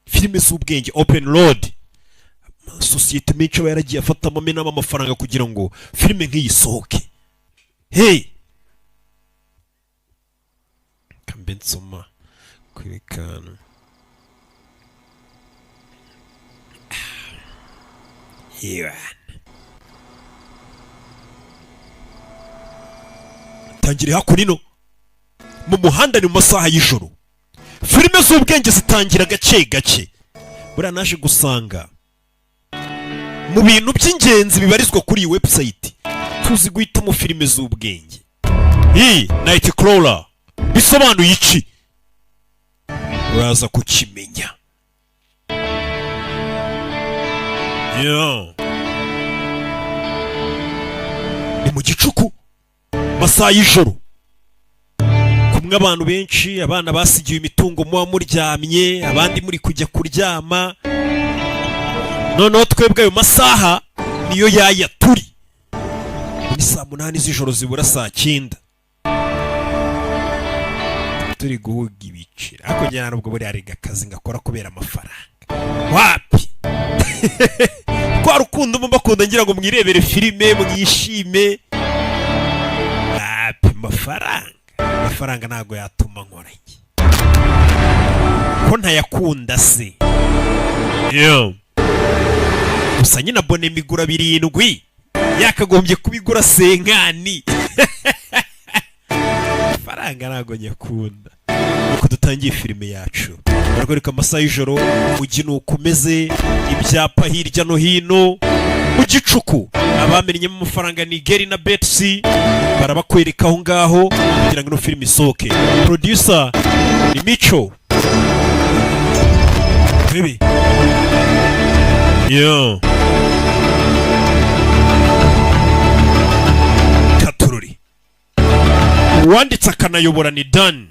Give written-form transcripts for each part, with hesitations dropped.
filime z'ubwenge open road societe menshi aba yaragiye afata amamena amafaranga kugira ngo filime nk'iyi sohoke. Hey kambe nsoma kwerekana tangire hakurino mu muhanda ni mu masaha y'ijoro. Filime z'ubwenge zitangira gake gake. Buriya naje gusanga mu bintu by'ingenzi bibarizwa kuri iyi website tuzi guhitamo filime z'ubwenge. Nightcrawler bisobanuye iki? Uraza kukimenya. Ni mu gicuku masaha y'ijoro. Kumwe abantu benshi, abana basigiye imitungo muba muryamye, abandi muri kujya kuryama. Noneho twebwe ayo masaha niyo yaya turi. Ni saa 8 z'ijoro zibura saa 9. Turi guhuga ibicira. Ako njyana ubwo buri ari gakazi ngakora kubera amafaranga. Wapi? Kwa rukundo mubakunda ngira ngo mwirebere filime mwishime. Wapi amafaranga ntago yatuma nkora iki. Ko ntayakunda se. Gusa nyina bone migura 7 yakagombye kubigura senkani. Faranga ntago nyakunda. Uko dutangiye filime yacu baragoreka amasaha y'ijoro umujyi nukomeze ibyapa hirya no hino mu gicuku. Abamenye mu mafaranga ni Geri na Betsy barabakwereka aho ngaho kugira ngo no filime isoke. Producer ni Micho. Baby Katururi uwanditse akanayobora ni Dan.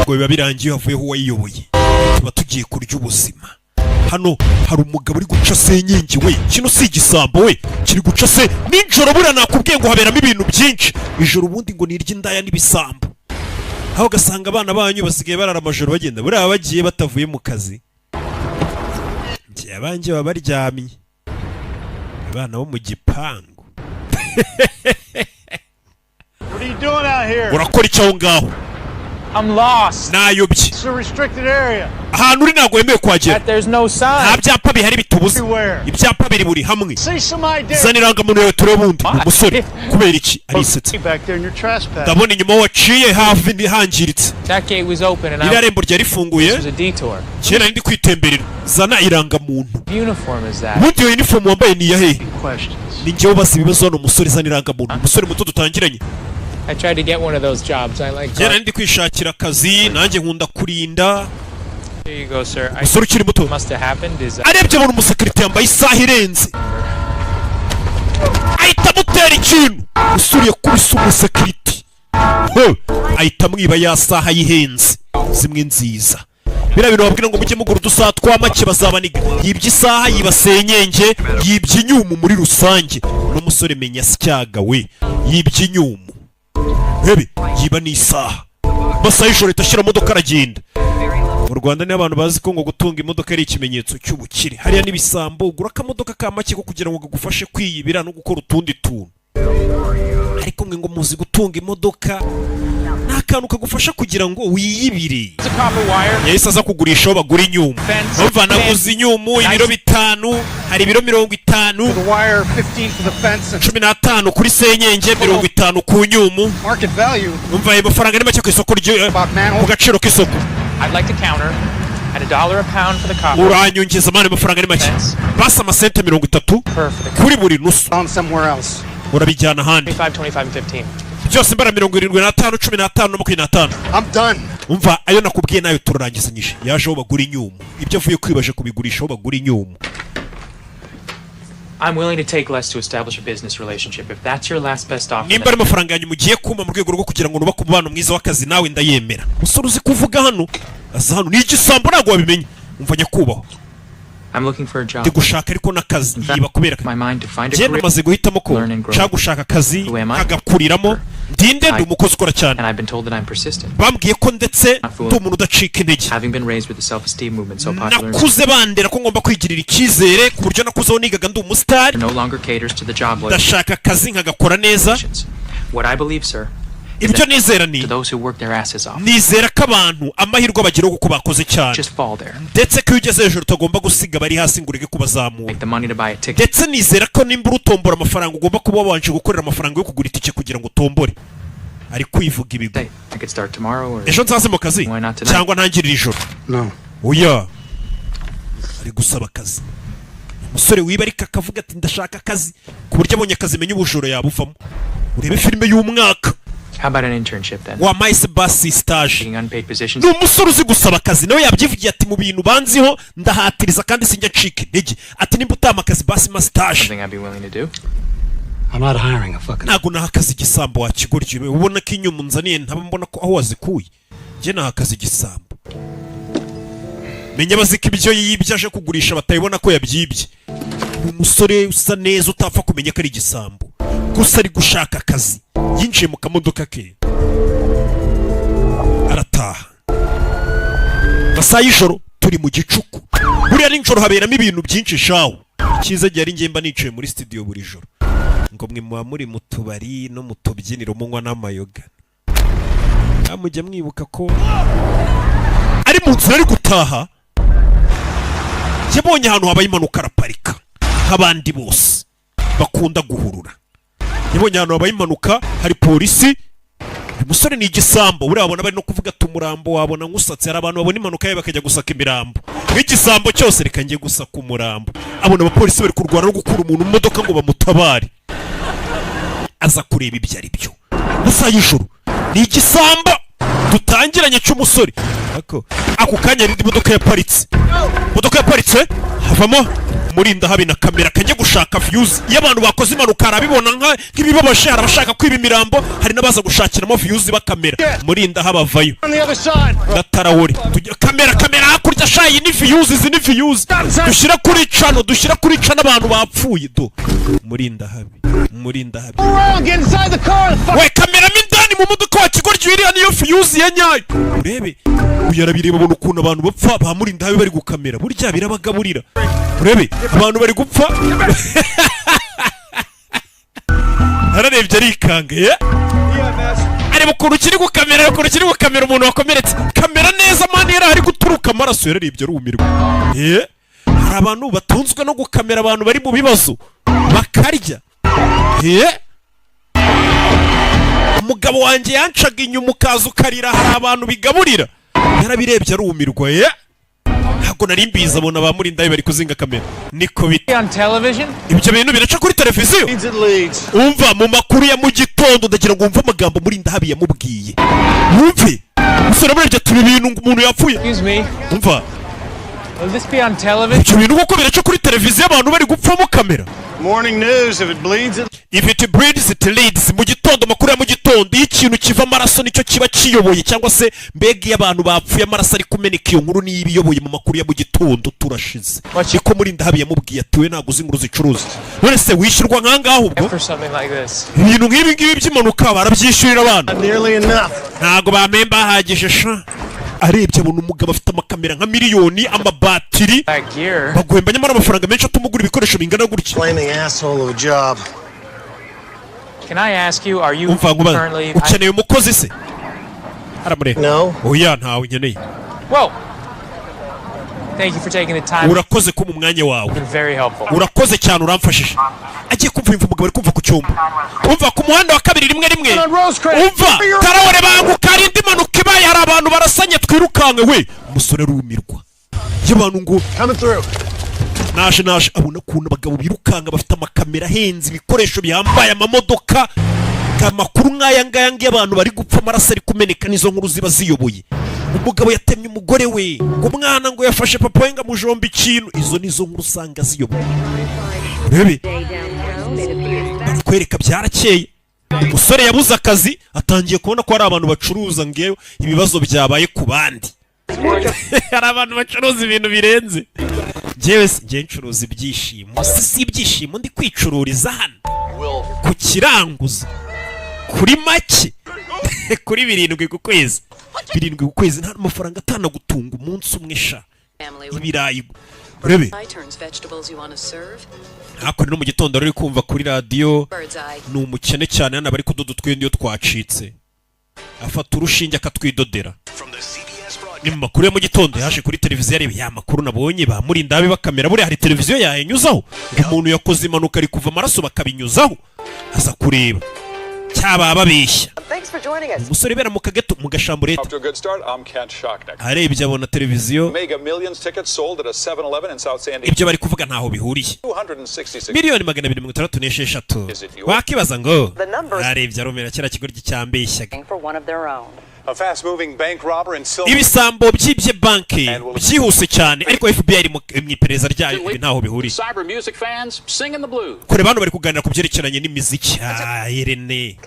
Ngo biba birangiye havuyeho uwayiyoboye. Tuba tugiye kurya ubuzima. Hano hari umugabo uri guca senyingi we. Kino si igisambo we. Kiri guca se ninjoro bura nakubwiye ngo haberamo ibintu byinshi. Ijoro ubundi ngo nirya indaya n'ibisambo. Aho gasanga abana banyu basigaye barara amajoro bagenda. Buriya bagiye batavuye mu kazi. Ngiye abanje babaryamye. Abana bo mu gipangu. What are you doing out here? Urakora icyo aho ngaho? I'm lost. Nayobye. It's a restricted area. Ahantu uri ntago wemewe kuhagera. There's no sign. Nta byapa bihari bitubuza. Ibyapa biri buri hamwe. Zaniranga muntu yawe turebe undi umusore kubera iki arisetse. Ndabona inyuma waciye hafi ntihangiritse. Iriya rembo ryari rifunguye. Kera ndi kwitemberera. Zana iranga muntu. Ubundi iyo uniform wambaye ni iyahe? Ni njyewe basi ibibazo hano umusore zaniranga muntu. Umusore muto dutangiranye. I tried to get one of those jobs. I like. Kera ndi kwishakira akazi nanjye nkunda kurinda. Here you go, sir. Umusore ukiri muto. Must have happened is. Arebye abona umusekirite yambaye isaha irenze. Ahita mutera ikintu. Umusore yakubise umusekirite. Ahita mwiba ya saha yihenze. Zimwe nziza. Bira bintu babwira ngo mujye mugura udusaha twa make bazabaniga. Yibye isaha yiba senyenge, yibye inyumu muri rusange. No musore menya sicyaga we. Yibye inyumu. Hebe yiba n'isaha. Basa y'ijoro itashyira modoka aragenda. Mu Rwanda ni abantu bazi ko ngo gutunga imodoka ari ikimenyetso cy'ubukire. Hariya n'ibisambo ugura akamodoka ka make ko kugira ngo gagufashe kwiyibira no gukora utundi tuntu. Ariko mwe ngo muzi gutunga imodoka nta kantu kagufasha kugira ngo wiyibire. Yahise aza kugurisha aho bagura inyuma. Bava naguze inyumu ibiro 5 hari ibiro 50 15 kuri senyenge 50 ku nyumu. Umva ayo mafaranga ni make ku isoko ku gaciro k'isoko. I'd like to counter at $1 a pound for the copper. Uranyongeza mane mafaranga ni make. Basa amasente 30 kuri buri nusu. Urabijyana ahandi. 25 and 15. Byose mbara 75 15 na 25. I'm done. Umva ayo nakubwiye nayo turarangizanyije. Yaje aho bagura inyumu. Ibyo avuye kwibaje kubigurisha aho bagura inyumu. I'm willing to take less to establish a business relationship if that's your last best offer. Nimba ari amafaranga yanyu mugiye kuma mu rwego rwo kugira ngo nubake umubano mwiza w'akazi nawe ndayemera. Musore uzi kuvuga hano. Aza hano ni igisambo ntago wabimenye. Umva nyakubaho. I'm looking for a job. ndi gushaka ariko n'akazi yiba kubera My mind to find a njye career, namaze guhitamo ko learn and grow. nshaka gushaka akazi Who am I? nkagakuriramo ndinde ndi umukozi ukora cyane and I've been told that I'm persistent. bambwiye ko ndetse ndi umuntu udacika intege Having been raised with the self-esteem movement so popular, nakuze bandera ko ngomba kwigirira icyizere ku buryo nakuzeho nigaga ndi umusitari no longer caters to the job loyalty. ndashaka akazi nkagakora neza What I believe, sir, ibyo nizera ni to those who work their asses off, nizera ko abantu amahirwe bagiraho kuko bakoze cyane just fall there, ndetse ko iyo ugeze hejuru utagomba gusiga bari hasi ngo ureke kubazamura make the money to buy a ticket. ndetse nizera ko nimba urutombora amafaranga ugomba kuba wabanje gukorera amafaranga yo kugura itike kugira ngo utombore ari kwivuga ibigo Hey, I could start tomorrow or ejo nzaze mu kazi Why not tonight? cyangwa ntangirire ijoro No. oya ari gusaba akazi umusore wiba ariko akavuga ati ndashaka akazi ku buryo abonye akazi menya ubujura yabuvamo urebe filime y'umwaka how about an internship then? wampaye se basi stage Taking unpaid positions. ni umusore uzi gusaba akazi nawe yabyivugiye ati mu bintu banziho ndahatiriza kandi sinjya ncika intege ati nimba utama akazi basi ma stage Something I'd be willing to do. I'm not hiring a fucking. ntago naha akazi igisambo wakigoryi ubona ko inyuma unzaniye ntaba mbona ko aho wazikuye njye naha akazi igisambo menya bazika ibyo yibye aje kugurisha batayibona ko yabyibye ni umusore usa neza utapfa kumenya ko ari igisambo gusa ari gushaka akazi yinjiye mu kamodoka ke arataha masaha y'ijoro turi mu gicuku buriya nijoro haberamo ibintu byinshi shawo icyiza gihe ari ngemba nicaye muri studio buri joro ngo mwe muba muri mu tubari no mu tubyiniro munywa n'amayoga mujya mwibuka ko ari mu nzira ari gutaha yabonye ahantu habaye impanuka araparika nk'abandi bose bakunda guhurura yabonye ahantu habaye impanuka hari polisi uyu musore ni igisambo buriya wabona bari no kuvuga ati umurambo wabona nk'usatse hari abantu babona impanuka ye bakajya gusaka imirambo nk'igisambo cyose reka njye gusaka umurambo abona abapolisi bari kurwana no gukura umuntu mu modoka ngo bamutabare aza kureba ibyo ari byo gusa y'ijoro ni igisambo dutangiranye cy'umusore ako kanya rindi modoka yaparitse havamo murinda habi na kamera kajya gushaka views iyo abantu bakoze impanuka arabibona nk'ibibabashe hari abashaka kwiba imirambo hari n'abaza gushakiramo views bakamera murinda habavayo natarawore kamera hakurya shayi ni views izi ni views dushyira kuri cano abantu bapfuye do murinda habi we kamera mindani mu modoka wa kigoryi iriya niyo views ya nyayo urebe uyu arabireba abona ukuntu abantu bapfa bamurinda habi bari gukamera burya birabagaburira urebe abantu bari gupfa ararebye arikanga areba ukuntu kiri gukamera umuntu wakomeretse kamera neza mani yari ari guturuka amaraso yararebye arumirwa hari abantu batunzwe no gukamera abantu bari mu bibazo bakarya umugabo wanjye yancaga inyuma ukaza ukarira hari abantu bigaburira yarabirebye arumirwa ntabwo nari mbizi abona bamurindaye bari kuzinga kamera niko bita ibyo bintu biraca kuri televiziyo umva mu makuru ya mu gitondo ndagira ngo wumve amagambo murinda habi yamubwiye wumve musore murebye turi ibintu umuntu yapfuye umva ibyo bintu kuko biraca kuri televiziyo abantu bari gupfamo kamera Morning news. If it bleeds, if it bleeds it leads. Mu gitondo makuru ya mu gitondo iyo ikintu kiva amaraso nicyo kiba kiyoboye cyangwa se mbega iyo abantu bapfuye amaraso ari kumeneka iyo nkuru niyo ibiyoboye mu makuru ya mu gitondo turashize niko murinda habi yamubwiye ati we ntabwo uzi inkuru zicuruza none se wishyurwa nk'angaho ubwo ibintu nk'ibi ngibi by'impanuka barabyishyurira abantu ntabwo bamemba bahagije sha arebye abona umugabo afite amakamera nka miliyoni amabatiri baguhemba nyamara amafaranga menshi atuma ugura ibikoresho bingana gutya umva ngo ukeneye umukozi se aramureba oya ntawe nkeneye urakoze ko mu mwanya wawe urakoze cyane uramfashije agiye kumva umugabo ari kumva ku cyumba umva ku muhanda wa kabiri rimwe umva tarawore banguka hari indi mpanuka ibaye hari abantu barasanye twirukanke we umusore arumirwa y'abantu ngo naje abona ukuntu abagabo birukanka bafite amakamera ahenze ibikoresho bihambaye amamodoka amakuru nk'aya ngaya abantu bari gupfa amaraso ari kumeneka n'izo nkuru ziba ziyoboye umugabo yatemye umugore we ngo umwana ngo yafashe papa we ngo amujombe ikintu izo nizo nkuru usanga ziyoboye urebe barakwereka byarakeye umusore yabuze akazi atangiye kubona ko hari abantu bacuruza ngewe ibibazo byabaye ku bandi hari abantu bacuruza ibintu birenze njyewe njye ncuruza ibyishimo si ibyishimo ndi kwicururiza hano ku kiranguzo kuri make kuri 7 ku kwezi 7 ku kwezi nta mafaranga atanagutunga umunsi umwe sha ibirayi urebe hako no mu gitondo ruri kumva kuri radio ni umukene cyane hano bari kudoda utwende yo twacitse afata urushinge akatwidodera ni makuru ya mu gitondo yaje kuri televiziyo arebe ya makuru nabonye bamurinda abe bakamera buri hari televiziyo yahenyuzaho umuntu yakoze impanuka ari kuva amaraso bakabinyuzaho aza kureba cyaba babeshya umusore bera mu kageto mu gashamburete arebye abona televiziyo ibyo bari kuvuga ntaho bihuriye miliyoni 266 wakibaza ngo arebye aromera kera kigoryi cyambeshyaga ibisambo byibye banki byihuse cyane ariko FBI mu iperereza ryayo ibi ntaho bihuriye kure bantu bari kuganira ku byerekeranye n'imiziki Irene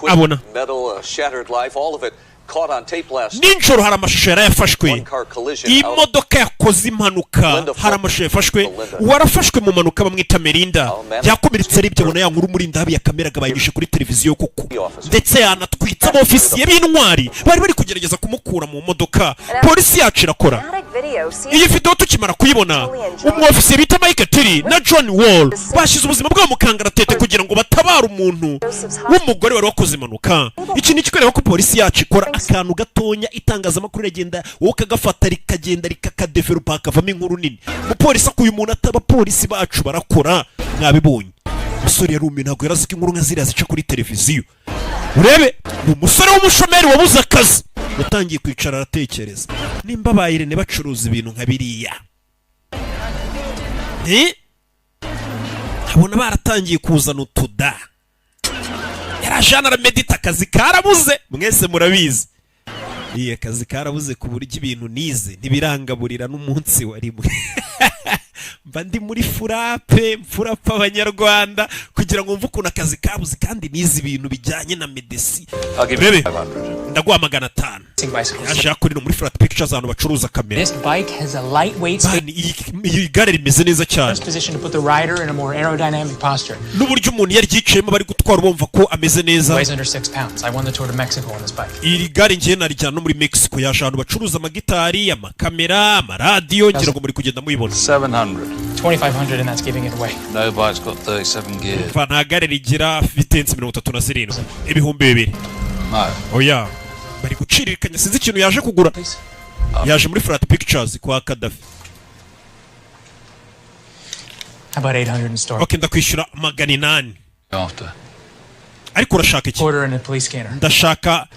abona ninjoro hari amashusho yarayafashwe imodoka yakoze impanuka hari amashusho yafashwe warafashwe mu mpanuka bamwita Melinda yakomeretsa aribyo abona ya nkuru Murinda habi yakameraga bayishe kuri televiziyo koko ndetse yanatwitse abofisiye b'intwari bari kugerageza kumukura mu modoka polisi yacu irakora iyi video tukimara kuyibona umwofisiye bita Mike Tiri na John Wall bashize ubuzima bwabo mu kangaratete kugira ngo batabare umuntu w'umugore wari wakoze impanuka iki ni kikorera ko polisi yacu ikora akantu gatonya itangazamakuru regenda wowe kagafata rikagenda rikakadevelopa akavamo inkuru nini umupolisi akuye umuntu ataba polisi bacu barakora mwabibonye umusore yarumye ntabwo yarazi ko inkuru nka ziriya zica kuri televiziyo urebe ni umusore w'umushomeri wabuze akazi yatangiye kwicara aratekereza nimba bayirene bacuruza ibintu nka biriya abona baratangiye kuzana utuda yarajana aramedita akazi karabuze mwese murabizi iya kazi karabuze ku buryo ibintu nize ntibirangaburira n'umunsi wa rimwe mba ndi muri furape abanyarwanda kugira ngo mvuke ukuntu akazi kabuze kandi nize ibintu bijyanye na medesi bebe ndaguha 500 yaje yakorera muri Flat Pictures ahantu bacuruza kamera iyi gare rimeze neza cyane n'uburyo umuntu yari yicayemo bari gutwara bumva ko ameze neza iri gare ngiye narijyana no muri Mexico yaje ahantu bacuruza amagitari amakamera amaradiyo ngira ngo muri kugenda muyibona 2,500 and that's giving it away. No bike's got 37 gears. Nta gare rigira vitensi 37 ibihumbi 2 No. oya bari guciririkanya sinzi ikintu yaje kugura yaje muri Flat Pictures kwa Kadafi About 800 in store. okay ndakwishyura 800 After. ariko urashaka iki Order and a police scanner. ndashaka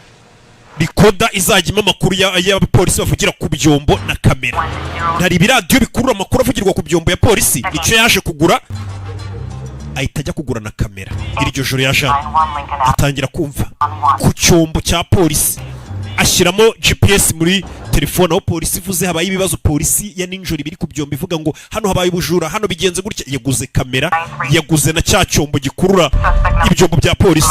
rikoda izajyima amakuru ya polisi bavugira ku byombo na kamera hari ibiradiyo bikurura amakuru avugirwa ku byombo ya polisi icyo yaje kugura ahita ajya kugura na kamera iryo joro yaje atangira kumva ku cyombo cya polisi ashyiramo GPS muri telefone aho polisi ivuze habaye ibibazo polisi ya ninjoro biri ku byombo ivuga ngo hano habaye ubujura hano bigenze gutya yaguze kamera yaguze na cya cyombo gikurura ibyombo bya polisi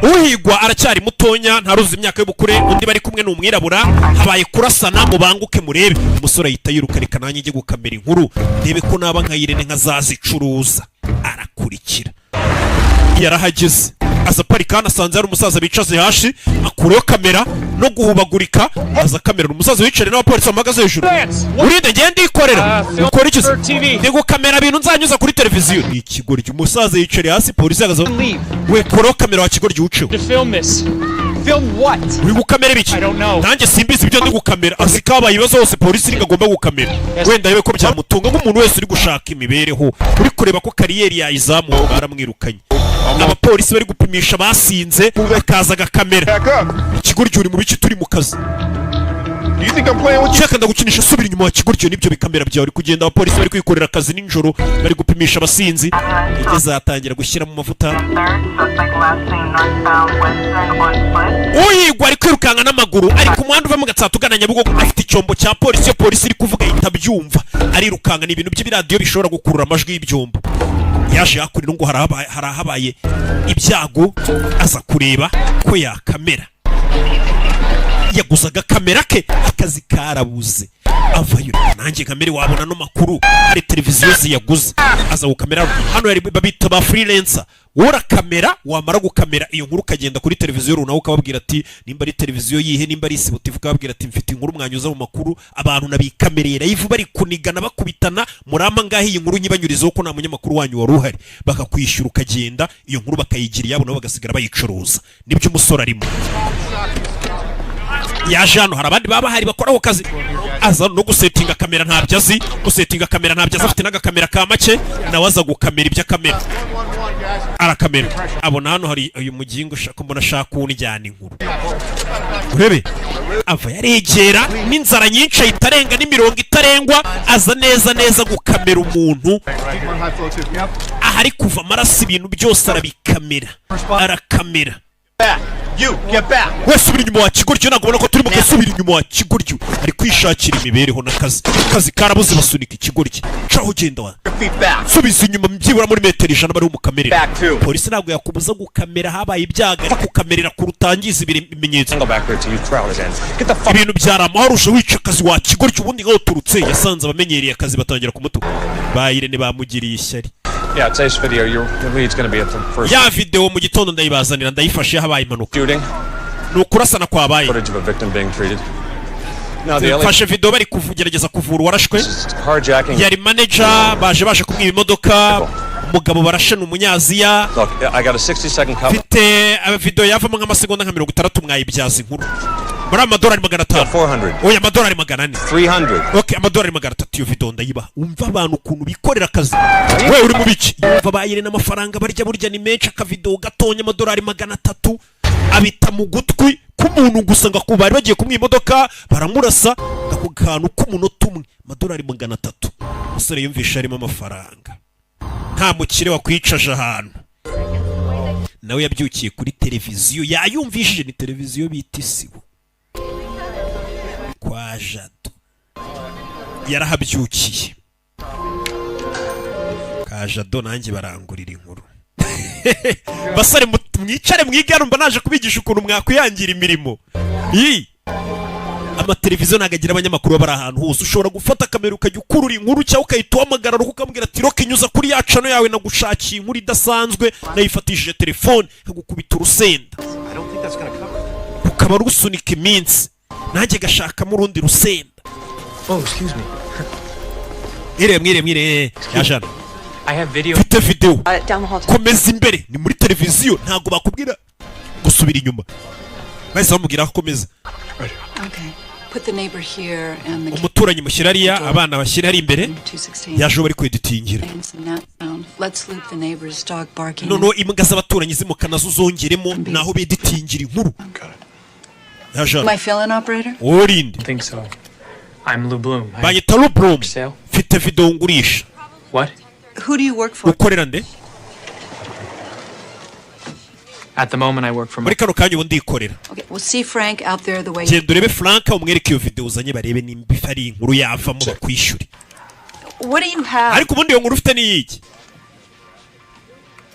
uhigwa aracyari mutonya ntaruzi imyaka y'ubukure undi bari kumwe n'umwirabura habaye kurasana mu banguke murebe umusore ahita yiruka reka nanjye njye gukamera inkuru ndebe ko naba nkayirene nkazazicuruza arakurikira yarahageze aza parika anasanze hari umusaza bicaze hashi akureho kamera no guhubagurika aza kamera umusaza wicare n'abapolisi bamagaze hejuru urinde ngende ikorera ukora iki ndi gukamera ibintu nzanyuza kuri televiziyo ni ikigoryi umusaza yicare hasi polisi yagaze we koreho kamera wa kigoryi uceho Film what? uri gukamera ibiki nanjye simbizi ibyo ndi gukamera azi kabaye ibibazo hose polisi iri ngagomba gukamera wenda yewe ko byamutunga nk'umuntu wese uri gushaka imibereho uri kureba ko kariyeri yayizamuye baramwirukanye abapolisi bari gupimisha basinze bakaza agakamera ikigoryi uri mu biki turi mu kazi Cheka ndagukinisha subira inyuma wa kigoryi nibyo bikamera byawe uri kugenda abapolisi bari kwikorera akazi ninjoro bari gupimisha abasinzi igeze atangira gushyira mu mavuta uyigwa ari kwirukanka n'amaguru ari ku muhanda uva mu Gatsata ugana Nyabugogo afite icyombo cya polisi yo polisi iri kuvuga itabyumva arirukanka ni ibintu by'ibiradiyo bishobora gukurura amajwi y'ibyombo yaje yakurira ngo harahabaye ibyago aza kureba ko yakamera yaguzaga kamera ke akazi karabuze avayo nanjye kamera wabona no makuru hari televiziyo ziyaguze aza gukamera hano yari babita ba freelancer wora kamera wamara gukamera iyo nkuru kagenda kuri televiziyo runaka ukababwira ati nimba ari televiziyo yihe nimba ari sibotifu ukababwira ati mfite inkuru mwanyuza mu makuru abantu nabikamerera live bari kunigana bakubitana murama ngaho iyi nkuru nyibanyurizeho ko nta munyamakuru wanyu wari uhari bakakwishyura ukagenda iyo nkuru bakayigira yabo nabo bagasigara bayicuruza nibyo umusore arimo yaje hano hari abandi baba hari bakora ako kazi aza no gusetinga kamera ntabyo azi gusetinga kamera ntabyo azi afite n'agakamera ka make nawe aza gukamera ibyo kamera arakamera abona hano hari uyu mugingo ushaka mbona ashaka unijyana inkuru urebe ava yaregera n'inzara nyinshi ayitarenga n'imirongo itarengwa aza neza gukamera umuntu ahari kuva amaraso ibintu byose arabikamera arakamera wese ubiri inyuma wa kigoryo ntabwo ubona ko turimo gasubira inyuma wa kigoryo ari kwishakira imibereho n'akazi karabuze basunika ikigoryo caho ugenda wa subiza inyuma byibura muri metero 100 bari umukamerera polisi ntabwo yakubuza gukamera habaye ibyaga ariko kukamerera kurutangiza ibimenyetso ibintu byarama harusha wica akazi wa kigoryo ubundi ngaho turutse yasanze abamenyereye akazi batangira kumutuka bayirene bamugiriye ishyari Yeah, today's video, your lead's going to be at the first. Ya video mu gitondo ndayibazanira ndayifashe habaye impanuka. Nukurasana kwabaye. Footage of a victim being treated. Now the fashe video bari kugerageza kuvura warashwe. Carjacking. Yari manager baje kumwiba imodoka. Umugabo barashana umunyaziya. Look, I got a 60-second cut. Fite video yavamo nk'amasegonda nka 60 mwayibyaza inkuru. Muri amadolari 500. Oya amadolari 400. 300. Okay, amadolari 300 iyo video ndayiba. Umva abantu ukuntu bikorera akazi. Wewe uri mu biki? Umva bayire n'amafaranga barya burya ni menshi aka video gatonya amadolari 300 abita mu gutwi k'umuntu gusa ngo kubari bagiye kumwiba imodoka baramurasa gako kantu k'umunota umwe amadolari 300. Musore yumvisha arimo amafaranga. Nta mukire wakwicaje ahantu. Nawe yabyukiye kuri televiziyo yayumvishije ni televiziyo bita Isibo. Kwa Jado yarahabyukiye ka Jado nanjye barangurira inkuru basare mwicare mwigana mba naje kubigisha ukuntu mwakwiyangira imirimo amateleviziyo nagagira abanyamakuru bari ahantu hose ushobora gufata kamera ukajya ukurura inkuru cyangwa ukayituhamagara ukambwira ati roke nyuza kuri ya channel yawe nagushakiye inkuru idasanzwe nayifatishije telefone kagukubita urusenda ukaba rusunika iminsi nanjye gashakamo urundi rusenda. Oh, excuse me. Mwire yajana. I have video. Fite video. Komeza imbere ni muri televiziyo ntago bakubwira gusubira inyuma. Bahise bamubwira ko komeza. Okay. Put the neighbor here and the umuturanyi mushyirariya abana bashyira ari imbere yaje bari kweditingira. Let's loop the neighbor's dog barking. No imbwa z'abaturanyi zimukana zuzongeremo naho beditingira inkuru. My fill-in operator? Orindi. I think so. I'm Lou Bloom. Banyita Lou Bloom. Fite video ngurisha. What? Who do you work for? Ukorera nde? At the moment I work for. Muri kano kanya ubundi ikorera. Okay, we'll see Frank out there the way. Genda urebe Frank umwereke iyo video uzanye barebe nimba ifari inkuru yavamo bakwishyure. What do you have? Ariko ubundi iyo nkuru ufite ni iki?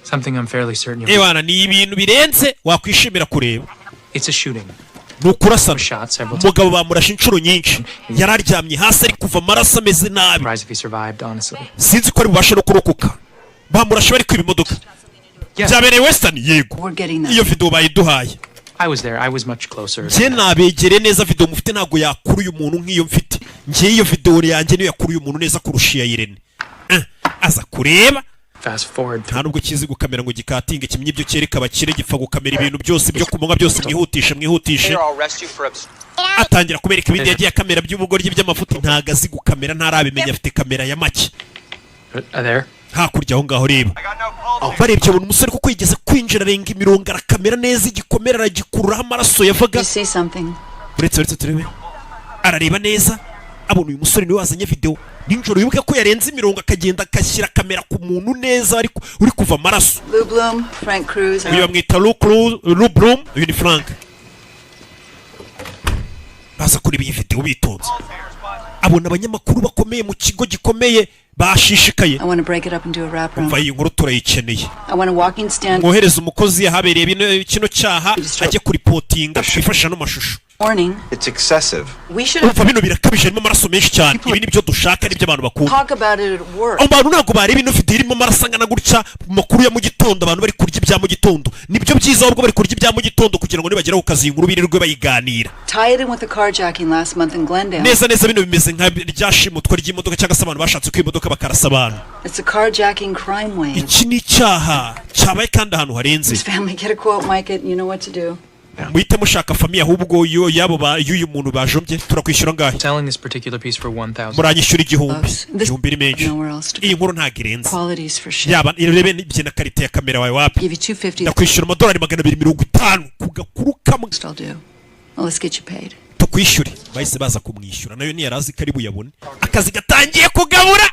Something I'm fairly certain Ewana ni ibintu birenze wakwishimira kureba. It's a shooting. Nukurasana umugabo bamurashe inshuro nyinshi yararyamye hasi ari kuva amaraso ameze nabi sinzi ko ari bubashe no kurokoka bamurashe bari kwiba imodoka byabereye Western yego iyo video bayiduhaye njye nabegere neza video mufite ntago yakuruye umuntu nk'iyo mfite njye iyo video yanjye niyo yakuruye umuntu neza kurusha ya Irene aza kureba fast forward nta nubwo kizi gukamera ngo gikatinge kimwe ibyo cyereka abakire gipfa gukamera ibintu byose byo kumunwa byose mwihutishe atangira kubereka ibindi yagiye kamera by'ubugoryi by'amafuti ntaga azi gukamera ntarabimenya afite kamera ya make hakurya aho ngaho reba barebye abona umusore kuko yigeze kwinjira arenga imirongo arakamera neza igikomera aragikururaho amaraso yavaga uretse turebe arareba neza abona uyu musore niwe wazanye video ninjoro yibuke ko yarenze imirongo akagenda akashyira kamera ku muntu neza ariko uri kuva amaraso. Lou Bloom, Frank Cruz. Uyu bamwita Lou Bloom, uyu ni Frank. Baza kuri iyi video bitonze. Abona abanyamakuru bakomeye mu kigo gikomeye bashishikaye. I want to break it up and do a wrap round. Umva iyi nkuru turayikeneye. I want a walking stand. Mwohereza umukozi yahabereye kino cyaha ajye kuri reporting kwifasha no mashusho. Warning. It's excessive. We should umva bino birakabije harimo amaraso menshi cyane ibi nibyo dushaka nibyo abantu bakunda talk about it at work. abantu ntabwo bareba ino video irimo amaraso angana gutya mu makuru ya mu gitondo abantu bari kurya ibya mu gitondo nibyo byiza ahubwo bari kurya ibya mu gitondo kugira ngo nibagera ku kazi inkuru birirwe bayiganira. Tie it in with the carjacking last month in Glendale. neza bino bimeze nka ryashimutwa ry'imodoka cyangwa se abantu bashatse kwimodoka bakarasa abantu. It's a carjacking crime wave. iki ni icyaha cyabaye kandi ahantu harenze. His family get a quote, Mike, it, you know what to do. muhite mushaka famiye ahubwo y'uyu muntu bajombye turakwishyura ngahe. Selling this particular piece for 1,000. muranyishyura igihumbi ni menshi. iyi nkuru ntabwo irenze yaba irebe n'ibye na karite ya kamera wawe wapi ndakwishyura amadolari 250 ku gakuru kamwe tukwishyure. bahise baza kumwishyura nayo ntiyarazi ko ari buyabone akazi gatangiye kugabura.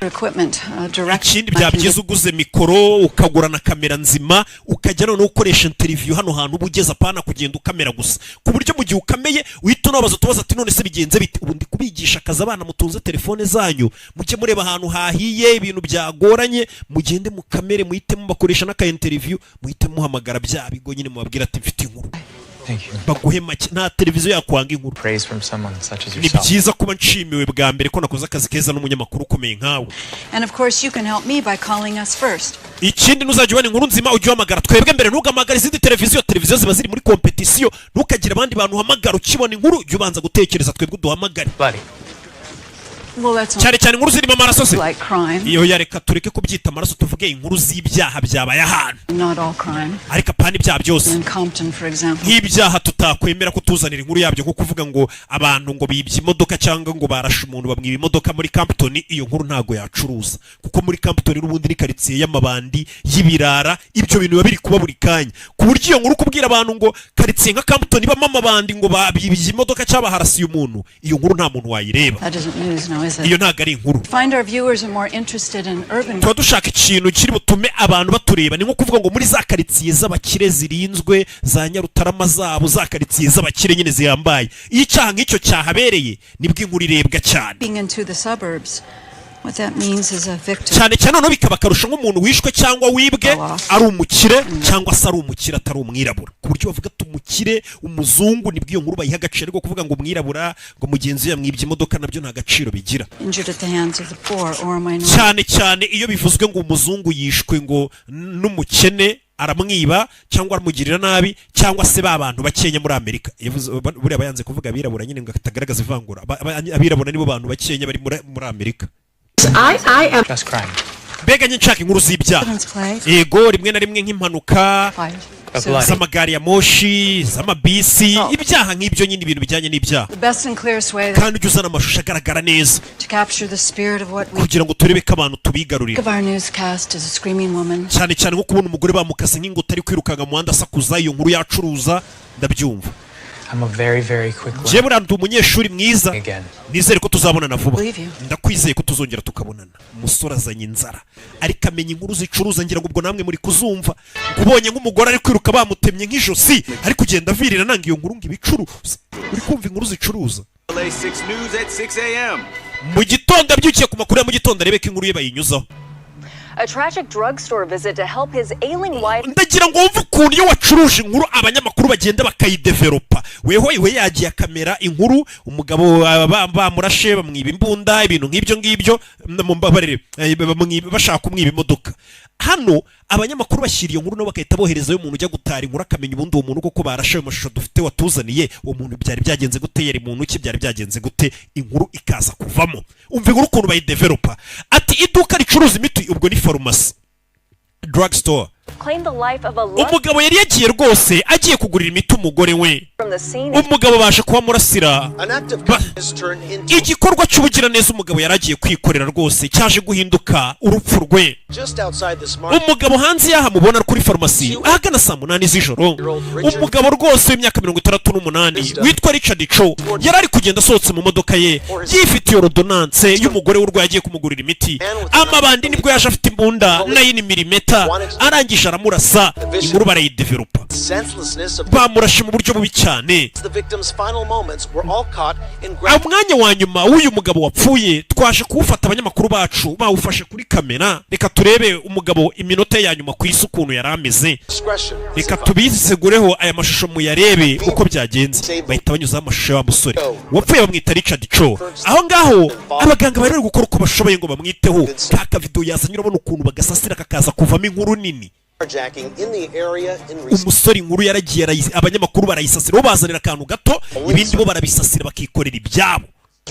ikindi bya byiza uguze mikoro ukagura na kamera nzima ukajya noneho ukoresha interview hano hantu uba ugeze apana kugenda ukamera gusa ku buryo mu gihe ukameye uhita unabaza tubaza ati none se bigenze bite ubundi kubigisha akazi abana mutunze telefone zanyu mujye mureba ahantu hahiye ibintu byagoranye mugende mukamere muhite mubakoresha n'aka interview muhite muhamagara bya bigo nyine mubabwira ati mfite inkuru baguhe make nta televiziyo yakwanga inkuru. ni byiza kuba nshimiwe bwa mbere ko nakoze akazi keza n'umunyamakuru ukomeye nkawe. ikindi ntuzajya ubona inkuru nzima ujye uhamagara twebwe mbere ntugamagara izindi televiziyo ziba ziri muri kompetisiyo ntukagire abandi bantu uhamagara ukibona inkuru ujye ubanza gutekereza twebwe uduhamagare cyane cyane inkuru zirimo amaraso se iyo yareka tureke kubyita amaraso tuvuge inkuru z'ibyaha byabaye ahantu ariko apana ibyaha byose nk'ibyaha tutakwemera kutuzanira inkuru yabyo nko kuvuga ngo abantu ngo bibye imodoka cyangwa ngo barashe umuntu bamwiba imodoka muri Campton iyo nkuru ntago yacuruza kuko muri Campton n'ubundi ni karitsiye y'amabandi y'ibirara ibyo bintu biba biri kuba buri kanya ku buryo iyo nkuru kubwira abantu ngo karitsiye nka Campton ibamo amabandi ngo babibye imodoka cyangwa harasiye umuntu iyo nkuru nta muntu wayireba. iyo ntago ari inkuru. tuba dushaka ikintu kiri butume abantu batureba ni nko kuvuga ngo muri za karitsiye z'abakire zirinzwe za Nyarutarama zabo za karitsiye z'abakire nyine zihambaye iyo icyaha nk'icyo cyahabereye nibwo inkuru irebwa cyane. cyane cyane noneho bikaba akarusho nk'umuntu wishwe cyangwa wibwe ari umukire cyangwa se ari umukire atari umwirabura ku buryo bavuga ati umukire umuzungu nibwo iyo nkuru bayiha agaciro rwo kuvuga ngo umwirabura ngo mugenzi we yamwibye imodoka nabyo nta gaciro bigira. cyane cyane iyo bivuzwe ngo umuzungu yishwe ngo n'umukene aramwiba cyangwa aramugirira nabi cyangwa se ba bantu bakenya muri Amerika buriya bayanze kuvuga abirabura nyine ngo atagaragaza ivangura abirabura nibo bantu bakenya bari muri Amerika. I am just crime. Mbega nshaka inkuru z'ibyaha yego rimwe na rimwe nk'impanuka z'amagari ya moshi z'amabisi ibyaha nk'ibyo nyine ibintu bijyanye n'ibyaha kandi ujya uzana amashusho agaragara neza kugira ngo turebe ko abantu tubigarurira cyane cyane nko kubona umugore bamukase nk'ingota ari kwirukanka mu muhanda asakuza iyo nkuru yacuruza ndabyumva. jewe buriya ndi umunyeshuri mwiza nizere ko tuzabonana vuba ndakwizeye ko tuzongera tukabonana. umusore azanye inzara ariko amenya inkuru zicuruza ngira ngo ubwo namwe muri kuzumva ubonye nk'umugore ari kwiruka bamutemye nk'ijosi ari kugenda avirira nanga iyo nkuru ngo ibicuruza uri kumva inkuru zicuruza. mu gitondo abyukiye ku makuru ya mu gitondo arebe ko inkuru ye bayinyuzaho. A tragic drugstore visit to help his ailing wife. ndagira ngo wumve ukuntu iyo wacuruje inkuru abanyamakuru bagenda bakayidevelopa we yagiye kamera inkuru umugabo bamurashe bamwiba imbunda ibintu nk'ibyo bashaka kumwiba imodoka. hano abanyamakuru bashyira iyo nkuru nabo bakahita boherezayo umuntu ujya gutara inkuru akamenya ubundi uwo muntu koko barashe ayo mashusho dufite watuzaniye uwo muntu byari byagenze gute yari muntu ki byari byagenze gute inkuru ikaza kuvamo. umva inkuru ukuntu bayidevelopa ati iduka ricuruza imiti ubwo ni farumasi drugstore. umugabo yari yagiye rwose agiye kugurira imiti umugore we umugabo baje kuba murasira igikorwa cy'ubugiraneza umugabo yari agiye kwikorera rwose cyaje guhinduka urupfu rwe. umugabo hanze yaha mubona kuri farumasi ahagana saa 8 z'ijoro umugabo rwose w'imyaka 68 witwa Richard Cho yari ari kugenda asohotse mu modoka ye yifitiye ordonance y'umugore w'urwaye agiye kumugurira imiti amabandi nibwo yaje afite imbunda 9 mm arangije arangije aramurasa inkuru barayidevelopa bamurashe mu buryo bubi cyane. Umwanya wa nyuma w'uyu mugabo wapfuye twaje kuwufata, abanyamakuru bacu bawufashe kuri kamera. Reka turebe umugabo iminota ya nyuma ku isi ukuntu yari ameze, reka tubisegureho aya mashusho muyarebe uko byagenze. Bahita banyuzaho amashusho y'wa musore wapfuye, bamwita Richard Cho. Aho ngaho abaganga bari gukora uko bashoboye ngo bamwiteho. Kaka video yazanye urabona ukuntu bagasasira kakaza kuvamo inkuru nini. Umusore inkuru yaragiye abanyamakuru barayisasira, bo bazanira akantu gato, ibindi bo barabisasira bakikorera ibyabo.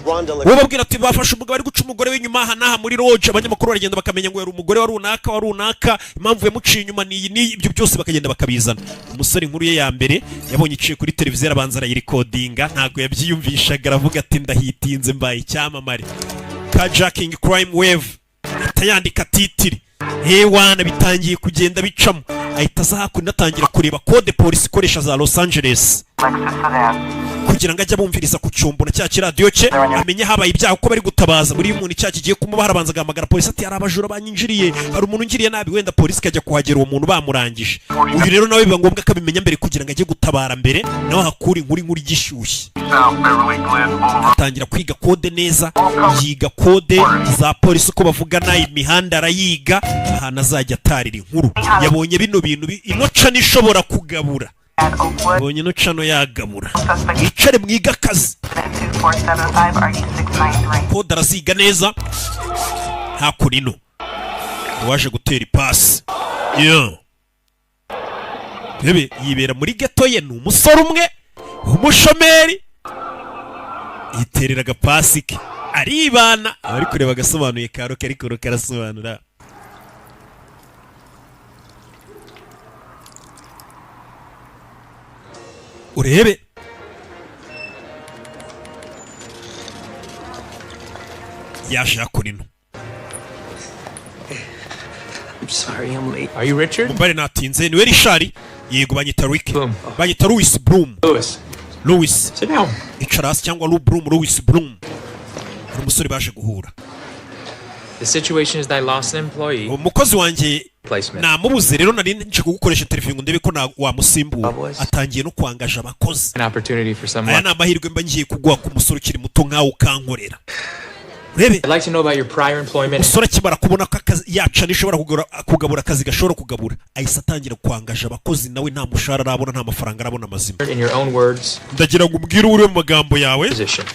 Wowe babwira ati bafashe umugabo ari guca umugore w'inyuma aha naha muri lodge, abanyamakuru baragenda bakamenya ngo yari umugore wa runaka, impamvu yamuciye inyuma ni ibyo byose bakagenda bakabizana. Umusore inkuru ye ya mbere yabonye iciye kuri televiziyo, arabanza arayirekodinga, ntago yabyiyumvishaga, aravuga ati ndahitinze mbaye icyamamare. Carjacking crime wave atayandika titiri hewana bitangiye kugenda bicamo, ahita aza hakundi atangira kureba kode polisi ikoresha za Los Angeles kugira ngo ajye abumviriza ku cyombo na cya kiradiyo cye, amenye habaye ibyaha uko bari gutabaza. Muri umuntu icyaha kigiye kumuba harabanza agahamagara polisi ati hari abajura banyinjiriye, hari umuntu ungiriye nabi, wenda polisi ikajya kuhagera uwo muntu bamurangije. Uyu rero nawe biba ngombwa ko abimenya mbere kugira ngo ajye gutabara mbere, nawe hakura inkuru igishyushye. Atangira kwiga kode neza, yiga kode za polisi uko bavugana, imihanda arayiga, ahantu azajya atarira inkuru. Yabonye bino bintu inoca nishobora kugabura, yabonye inoca no yagabura. Mwicare mwiga akazi, kode araziga neza. Hakuna ino waje gutera ipasi, bebe yibera muri geto ye. Ni umusore umwe w'umushomeri yiterera agapasi ke, aribana. Abari kureba Agasobanuye karoke ariko karasobanura. Urebe yaje yakora ino. I'm sorry I'm late. Are you Richard? Mumbare natinze, niwe Richard. Yego banyita Rick, banyita Louis Bloom. Louis Sit down. Icaras cyangwa Lou Bloom, Louis Bloom. Umusore baje guhura. The situation is that I lost an employee. Umukozi wanjye Placement. namubuze, rero nari nje kugukoresha telefone ngo ndebe ko wamusimbuye. Atangiye no kwangaje abakozi. An opportunity for someone. Aya ni amahirwe mba ngiye kuguha ku musore ukiri muto nkawe ukankorera. Rebe I'd like to know about your prior employment. umusore akimara kubona ko yaca nishobora kugabura akazi gashobora kugabura, ahise atangira kwangaje abakozi. Nawe nta mushahara arabona, nta mafaranga arabona mazima. In your own words. Ndagira ngo umbwire uri mu magambo yawe. Position.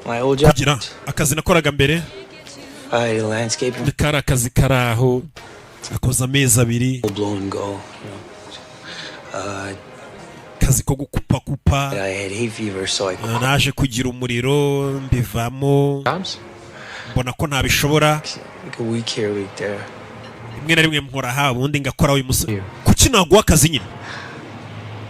My old job. Kugira akazi nakoraga mbere, Landscaping. kari akazi karaho akoze amezi 2. Blow and go. Akazi ko gukupa. I had hay fever, so I Naje kugira umuriro mbivamo, Jobs? mbona ko ntabishobora. like a week here, a week there. Rimwe na rimwe nkora ha ubundi ngakora uyu musore. Kuki naguha akazi nyine?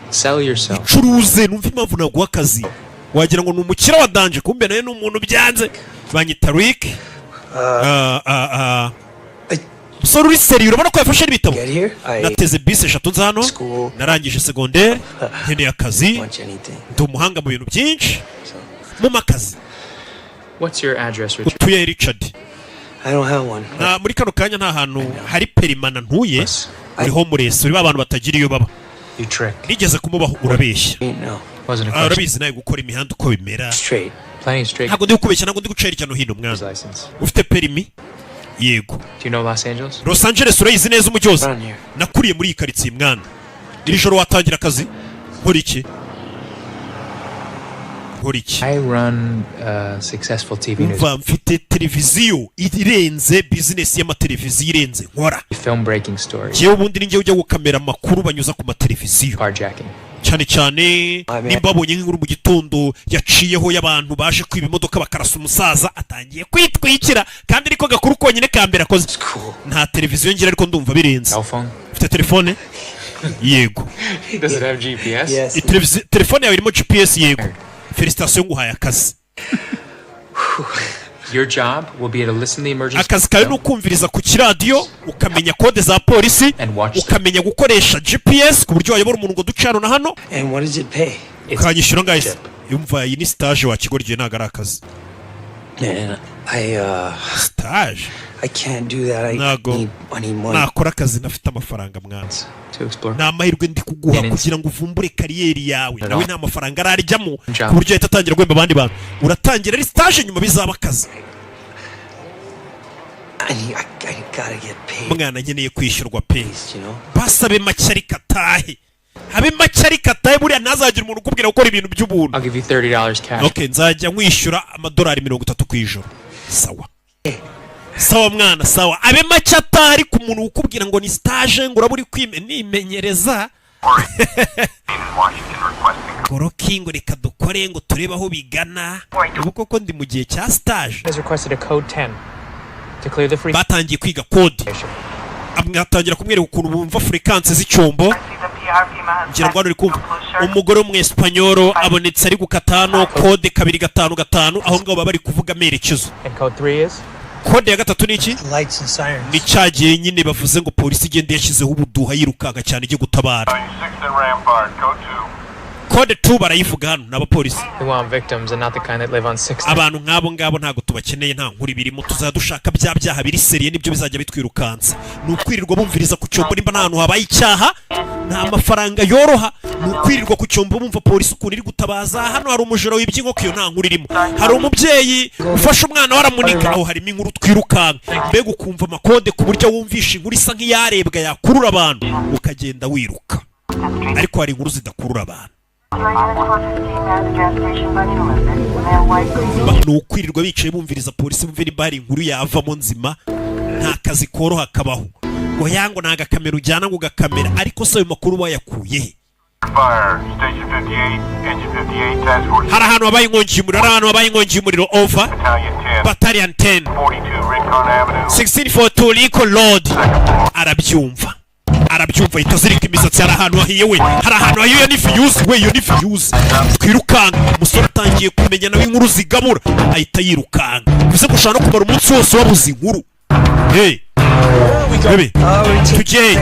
Sell yourself. Curuze, numva impamvu naguha akazi. Wagira ngo ni umukira wa danje, kumbe nawe ni umuntu byanze. Banyita Rick. Musore uri seri, urabona ko yafashe n'ibitabo. Get here, Nateze bisi 3 nza hano, narangije secondaire, nkeneye akazi, watch anything. ndi umuhanga mu bintu byinshi mu makazi. What's your address, Richard? Utuye Richard. I don't have one. Na muri kano kanya nta hantu hari perimana ntuye, uri homeless, uri abantu batagira iyo baba. You trick. Nigeze kumubaho urabeshya. No. Wasn't a question. Urabizi nawe gukora imihanda uko bimera. Straight. Plenty straight. Ntabwo ndi gukubeshya, ntabwo ndi gucera cyane hino mwana. License. Ufite perimi? Yego. Do you know Los Angeles? Los Angeles urayizi neza umujyoza? Around here. Nakuriye muri iyi karitsiye mwana. Iri joro watangira akazi? Nkora iki? I run a successful TV news. Umva mfite televiziyo irenze, business y'amateleviziyo irenze nkora. Film breaking story. Jewe ubundi ninjye ujya gukamera amakuru banyuza ku mateleviziyo. Carjacking. Cyane cyane nimba abonye nk'inkuru mu gitondo yaciyeho y'abantu baje kwiba imodoka bakarasa umusaza, atangiye kwitwikira, kandi ariko gakuru konyine kambere akoze. Nta televiziyo ngira ariko ndumva birenze. Cell phone? Ufite telefone? Yego. Does it have GPS? Yes. Telefone yawe irimo GPS? Yego. Felicitation nguhaye akazi. Your job will be to listen to the emergency. Akazi kawe nukumviriza ku kiradiyo, ukamenya kode za polisi, ukamenya gukoresha GPS ku buryo wayobora umuntu ngo ducano na hano. And what does it pay? Kanyishyura guys. Yumva iyi ni stage wa kigorgiye ntago ari akazi. And stage I can't do that. I Nago. need money. nakora akazi ntafite amafaranga mwana To explore. ni amahirwe ndi kuguha kugira ngo uvumbure kariyeri yawe nawe nta mafaranga araryamo ku buryo ahita atangira guhemba abandi bantu uratangira ari stage nyuma bizaba akazi I gotta get paid. mwana nkeneye kwishyurwa pe You know? basabe make ariko atahe habe make ariko atahe buriya ntazagira umuntu ukubwira gukora ibintu by'ubuntu I'll give you $30 cash. okay nzajya nkwishyura amadolari 30 ku ijoro sawa sawa mwana sawa abe make atahe ariko umuntu ukubwira ngo ni stage ngo uraburi nimenyereza Koroki ngo reka dukore ngo turebe aho bigana ubu koko ndi mu gihe cya stage Has requested a code 10 to clear the free. batangiye kwiga kode amwatangira kumwereka ukuntu bumva frequency z'icyombo ngira ngo uri kumva umugore w'umwespanyoro abonetse ari gukatano kode 255 aho ngaho baba bari kuvuga amerekezo And code 3 is? kode ya gatatu ni iki Lights and sirens. ni cyagiye nyine bavuze ngo polisi igende yashyizeho ubuduha yirukanka cyane ijye gutabara kode 2 barayivuga hano n'abapolisi We want victims and not the kind that live on 60. abantu nk'abo ngabo ntago tubakeneye nta nkuru birimo tuzadushaka bya byaha biri seriye nibyo bizajya bitwirukansa ni ukwirirwa bumviriza ku cyombo nimba nta hantu habaye icyaha nta mafaranga yoroha ni ukwirirwa ku cyombo bumva polisi ukuntu iri gutabaza hano hari umujura wibye inkoko iyo nta nkuru irimo hari umubyeyi ufashe umwana waramunika aho harimo inkuru twirukanka mbega ukumva amakode ku buryo wumvisha inkuru isa nk'iyarebwa yakurura abantu ukagenda wiruka ariko hari inkuru zidakurura abantu ni ukwirirwa bicaye bumviriza polisi bumvira imba hari inkuru yavamo nzima nta kazi koroha kabaho ngo yango nta gakamera ujyana ngo gakamera ariko se ayo makuru bayakuye he hari ahantu habaye inkongi y'umuriro hari ahantu habaye inkongi y'umuriro over battalion 10 1642 Lincoln Road arabyumva ahita azirika imisatsi hari ahantu hahiye we hari ahantu hahiye iyo ni fuse we iyo ni fuse twirukanka umusore atangiye kumenya nawe inkuru zigabura ahita yirukanka bivuze ko ushobora no kumara umunsi wose wabuze inkuru hey bebe tujye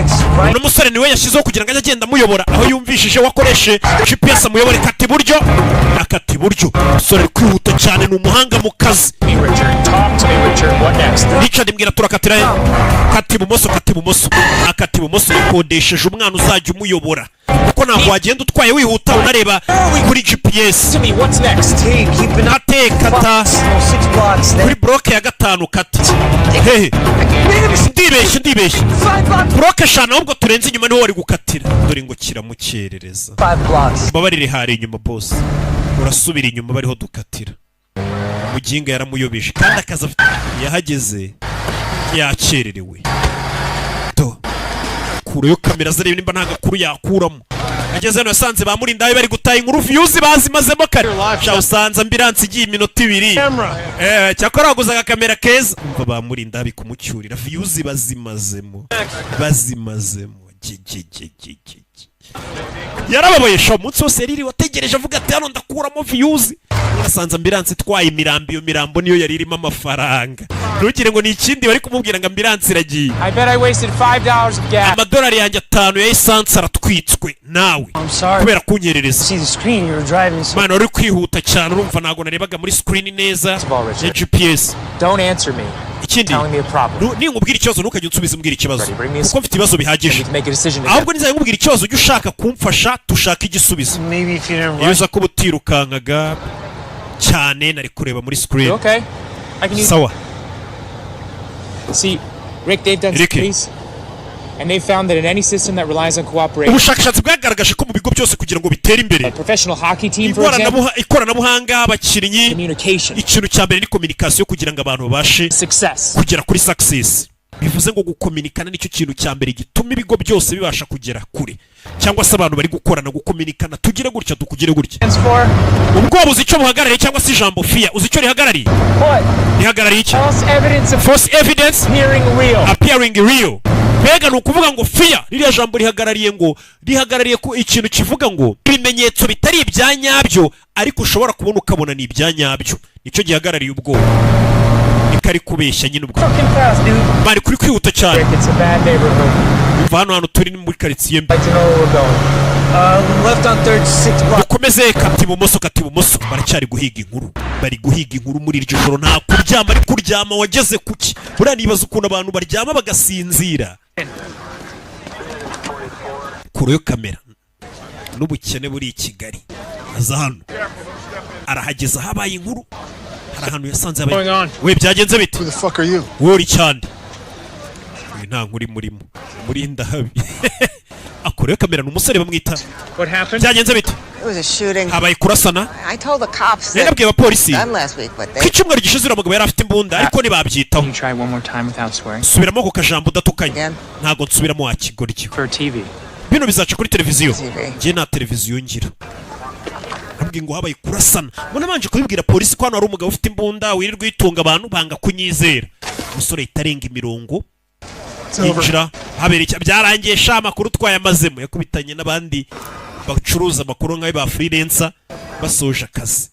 uno musore niwe yashyizeho kugira ngo ajye agenda amuyobora aho yumvishije wakoreshe GPS amuyobore kati buryo akati buryo umusore ari kwihuta cyane ni umuhanga mu kazi Richard mbwira turakatira kati bumoso akati bumoso yakodesheje umwana uzajya umuyobora kuko ntabwo wagenda utwaye wihuta unareba kuri GPS kata kuri bloke ya gatanu kati hehe ndibeshye bloke eshanu ahubwo turenze inyuma niho wari gukatira dore ngo kiramukerereza babarire hari inyuma boss urasubira inyuma bariho dukatira muginga yaramuyobeje kandi akaza yahageze yakererewe to kureyo kamera zareba nimba nta gakuru yakuramo ageze hano yasanze bamurindaye bari gutaha inkuru views bazimazemo kare sha usanze ambulance igiye iminota 2 cyakora waguza agakamera keza umva bamurinda bikumucyurira views bazimazemo yarababaye sha umunsi wose yariri wategereje avuga ati hano ndakuramo views yasanze ambulance itwaye imirambo iyo mirambo niyo yari irimo amafaranga ntugire ngo ni ikindi bari kumubwira ngo ambulance iragiye I bet I wasted $5 of gas. amadolari yanjye 5 ya essence aratwitswe nawe kubera kunyerereza See the screen, you were driving so. mana uri kwihuta cyane urumva nago narebaga muri screen neza ya GPS Don't answer me. ikindi Telling me a problem. ni nkubwira ikibazo ntukajye unsubiza umbwira ikibazo Ready, bring me a- kuko mfite ibibazo I bihagije need to make a decision. ahubwo nizaye nkubwira ikibazo ujye ushaka kumfasha tushaka igisubizo Maybe if you didn't iyo rush. uza kuba utirukankaga cyane nari kureba muri screen Okay. I can use. sawa See, Rick, they've done Ricky. studies, and they found that in any system that relies on cooperation, ubushakashatsi bwagaragaje ko mu bigo byose kugira ngo bitere imbere a professional hockey team, for example, ikoranabuhanga abakinnyi communication, ikintu cya mbere ni communication kugira ngo abantu babashe success. kugera kuri success bivuze ngo gukominikana nicyo kintu cya mbere gituma ibigo byose bibasha kugera kure cyangwa se abantu bari gukorana gukominikana tugire gutya tukugire gutya Stands for ubwo uzi icyo buhagarariye cyangwa se ijambo fear uzi icyo rihagarariye what? rihagarariye iki False evidence of false evidence appearing real. appearing real mbega ni ukuvuga ngo fear ririya jambo rihagarariye ku ikintu kivuga ngo ibimenyetso bitari ibya nyabyo ariko ushobora kubona ukabona ni ibya nyabyo nicyo gihagarariye ubwoba nikari kubeshya nyine ubwo Fucking fast, dude. bari kuri kwihuta cyane Rick, it's a bad neighborhood. umva hano turi ni muri quartier mbi I'd like to know where we're going. Left on 36 block. dukomeze kati ibumoso baracyari guhiga inkuru bari guhiga inkuru muri iryo joro nta kuryama ari kuryama wageze kuki buriya nibaza ukuntu abantu baryama bagasinzira kureyo kamera n'ubukene buri i Kigali aza hano arahageza habaye inkuru hari ahantu yasanze habaye we byagenze bite Who the fuck are you? wori cyane uyu nta nkuri murimo muri ndahabi akoreyo kamera n'umusore bamwita byagenze bite It was a shooting. habaye kurasana I told the cops nabwiye abapolisi done last week, but ko they icyumweru gishize uriya mugabo yari afite imbunda ariko ntibabyitaho Can you try one more time without swearing? subiramo ku kajambo udatukanye Again? ntabwo nsubiramo wa kigoryi For TV. bino bizaca kuri televiziyo TV. njye nta televiziyo ngira nabwiye ngo habaye kurasana mbona banje kubibwira polisi ko hano hari umugabo ufite imbunda wirirwa yitunga abantu banga kunyizera umusore itarenga imirongo yinjira habereye byarangiye sha amakuru twayamazemo yakubitanye n'abandi bacuruza amakuru nk'ayo ba freelancer basoje akazi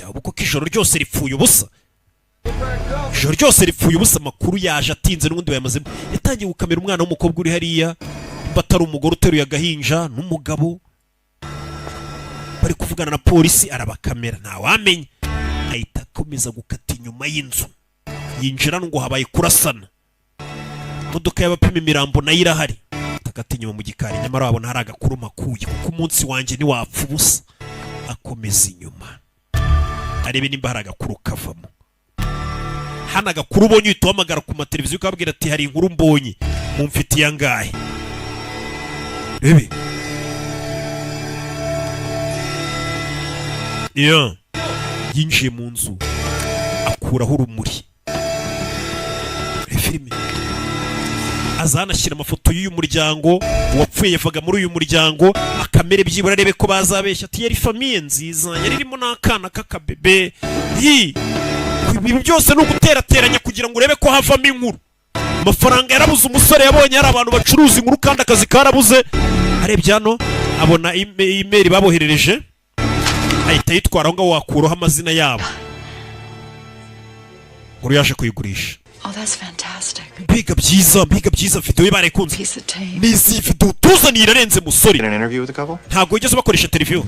ubu koko ijoro ryose ripfuye ubusa ijoro ryose ripfuye ubusa amakuru yaje atinze n'ubundi bayamazemo yatangiye gukamera umwana w'umukobwa uri hariya mba atari umugore uteruye agahinja n'umugabo bari kuvugana na polisi arabakamera ntawamenya ahita akomeza gukata inyuma y'inzu yinjira ngo habaye kurasana imodoka y'abapima imirambo nayo irahari agata inyuma mu gikari nyamara wabona hari agakuru makuye kuko umunsi wanjye ntiwapfa ubusa akomeza inyuma arebe nimba hari agakuru kavamo hano agakuru ubonye uhita uhamagara ku mateleviziyo ukababwira ati hari inkuru mbonye mumfitiye angahe rebe yinjiye mu nzu akuraho urumuri filime aza hanashyira amafoto y'uyu muryango uwapfuye yavaga muri uyu muryango akamere byibura arebe ko bazabeshya ati yari famiye nziza yari irimo n'akana k'akabebe ibi byose ni uguterateranya kugira ngo urebe ko havamo inkuru amafaranga yarabuze umusore yabonye hari abantu bacuruza inkuru kandi akazi karabuze arebye hano abona imeri baboherereje ahita yitwara aho ngaho wakuraho amazina yabo nkuru yaje kuyigurisha Oh, that's fantastic. Mbiga byiza video ye barekunze. Piece of tape. Nizi video tuzaniye irarenze musore. An interview with the couple? Ntago wigeze bakoresha interview.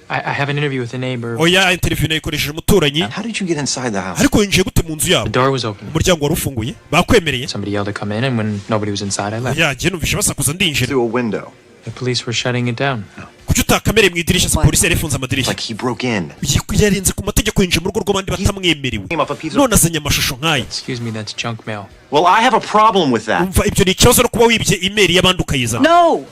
I have an interview with a neighbor. Oya interview nayikoresheje umuturanyi. How did you get inside the house? Ariko yinjiye gute mu nzu The yabo? door was open. Umuryango wari ufunguye. Bakwemereye? Somebody yelled to come in, and when nobody was inside, I left. Oya je numvishe basakuza ndinjira. Through a window. The police were shutting it down. Kuki utakamere mu idirisha se polisi yarifunze amadirishya. Like he broke in. Yarenze ku mategeko yinjiye mu rugo rw'abandi batamwemerewe. None azanye amashusho nk'aya. Excuse me, that's junk mail. Well, I have a problem with that. Umva ibyo ni ikibazo no kuba wibye email y'abandi ukayizana. No!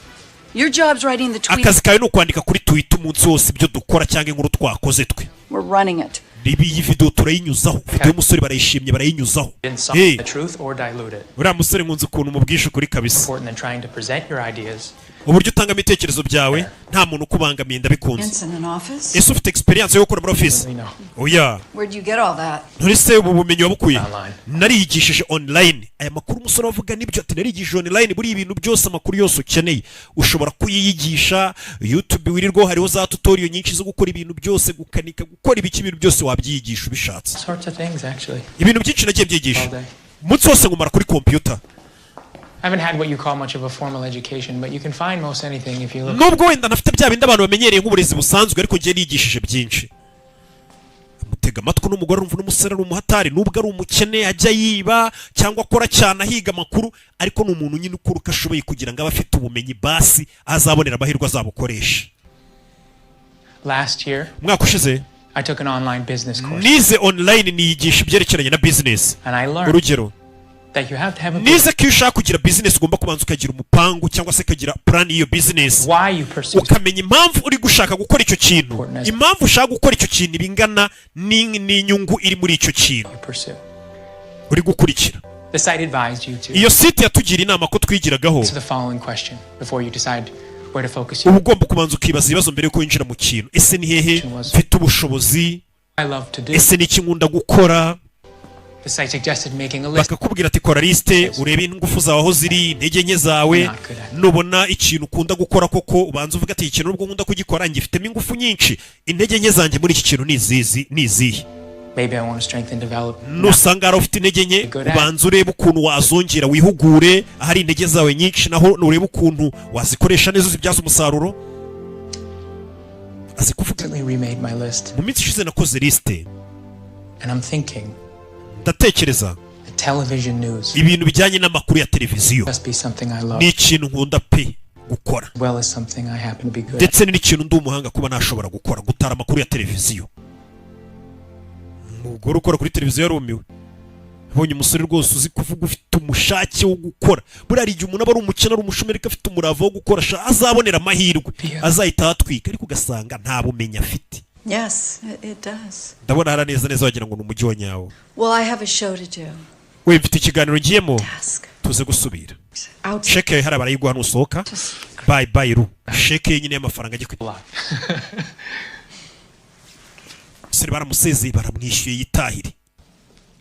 Your job's writing the tweet. Akazi kawe ni ukwandika kuri Twitter umunsi wose ibyo dukora cyangwa inkuru twakoze twe. We're running it. Ribi iyi video turayinyuzaho. Video y'umusore barayishimye barayinyuzaho. Didn't soften the truth or dilute it. Uriya musore nkunze ukuntu umubwisha ukuri kabisa. Important than trying to present your ideas. Uburyo utanga ibitekerezo byawe nta muntu ukubangamiye ndabikunze. It's in an office? Ese ufite experience yo gukora muri office? No. Oya. Where'd you get all that? Nturise ubu bumenyi wabukuye. Online. Nariyigishije online. Aya makuru umusore avuga nibyo ati narigishije online buri ibintu byose amakuru yose ukeneye. Ushobora kuyiyigisha YouTube wirirwa hariho za tutorial nyinshi zo gukora ibintu byose gukanika gukora ibintu byose wabyiyigisha ubishatse. Sorts of things, actually. Ibintu byinshi nagiye byigisha. All day. Umunsi wose ngumara kuri computer. I haven't had what you call much of a formal education, but you can find most anything if you look. Nubwo wenda nafite bya bindi abantu bamenyereye nk'uburezi busanzwe ariko ngiye nigishije byinshi. Amutega amatwi n'umugore urumva n'umusore n'umuhatari nubwo ari umukene ajya yiba cyangwa akora cyane ahiga amakuru ariko ni umuntu nyine ukora uko ashoboye kugira ngo abe afite ubumenyi basi azabonera amahirwe azabukoresha. Last year, Umwaka ushize I took an online business course, nize online niyigisha ibyerekeranye na business. and I learned Urugero that you have to have a nize ko iyo ushaka kugira business ugomba kubanza ukagira umupangu cyangwa se ukagira plan y'iyo business. why you pursue. Ukamenya impamvu uri gushaka gukora icyo kintu, impamvu ushaka gukora icyo kintu bingana n'inyungu iri muri icyo kintu pursue. uri gukurikira. The site advised you to Iyo site yatugira inama ko twigiragaho answer the following question before you decide where to focus your. uba ugomba kubanza ukibaza ibibazo mbere yuko winjira mu kintu. Ese ni hehe mfite ubushobozi? I love to do. Ese ni iki nkunda gukora? The site suggested making a list. Bakakubwira ati kora liste urebe ingufu zawe aho ziri, intege nke zawe, nubona ikintu ukunda gukora koko ubanza uvuga ati ikintu nubwo nkunda kugikora ngifitemo ingufu nyinshi, intege nke zanjye muri iki kintu ni izihe? Maybe I want to strengthen, develop. Nusanga ari ufite intege nke ubanza urebe ukuntu wazongera wihugure ahari intege zawe nyinshi naho urebe ukuntu wazikoresha neza uzibyaza umusaruro. azi kuvuga. remade my list. Mu minsi ishize nakoze liste. And I'm thinking. Ndatekereza. Television news. Ibintu bijyanye n'amakuru ya televiziyo. Must be something I love. Ni ikintu nkunda pe gukora. Well as something I happen to be good. Ndetse ni ikintu ndi umuhanga kuba nashobora gukora, gutara amakuru ya televiziyo. Umugore ukora kuri televiziyo yarumiwe. Abonye umusore rwose uzi kuvuga ufite umushake wo gukora. Buriya igihe umuntu aba ari umukene ari umushomeri afite umurava wo gukora azabonera amahirwe. Azahita atwika ariko ugasanga nta bumenyi afite. Yes, it does. Ndabona hara neza wagira ngo ni umujyi wa nyawo. Well, I have a show to do. We mfite ikiganiro ngiyemo. Tuze gusubira. Sheke hari barayiguha nusohoka. Bye ru. Sheke nyine y'amafaranga agiye kwitwa. Sire baramusezeye baramwishyuye yitahire.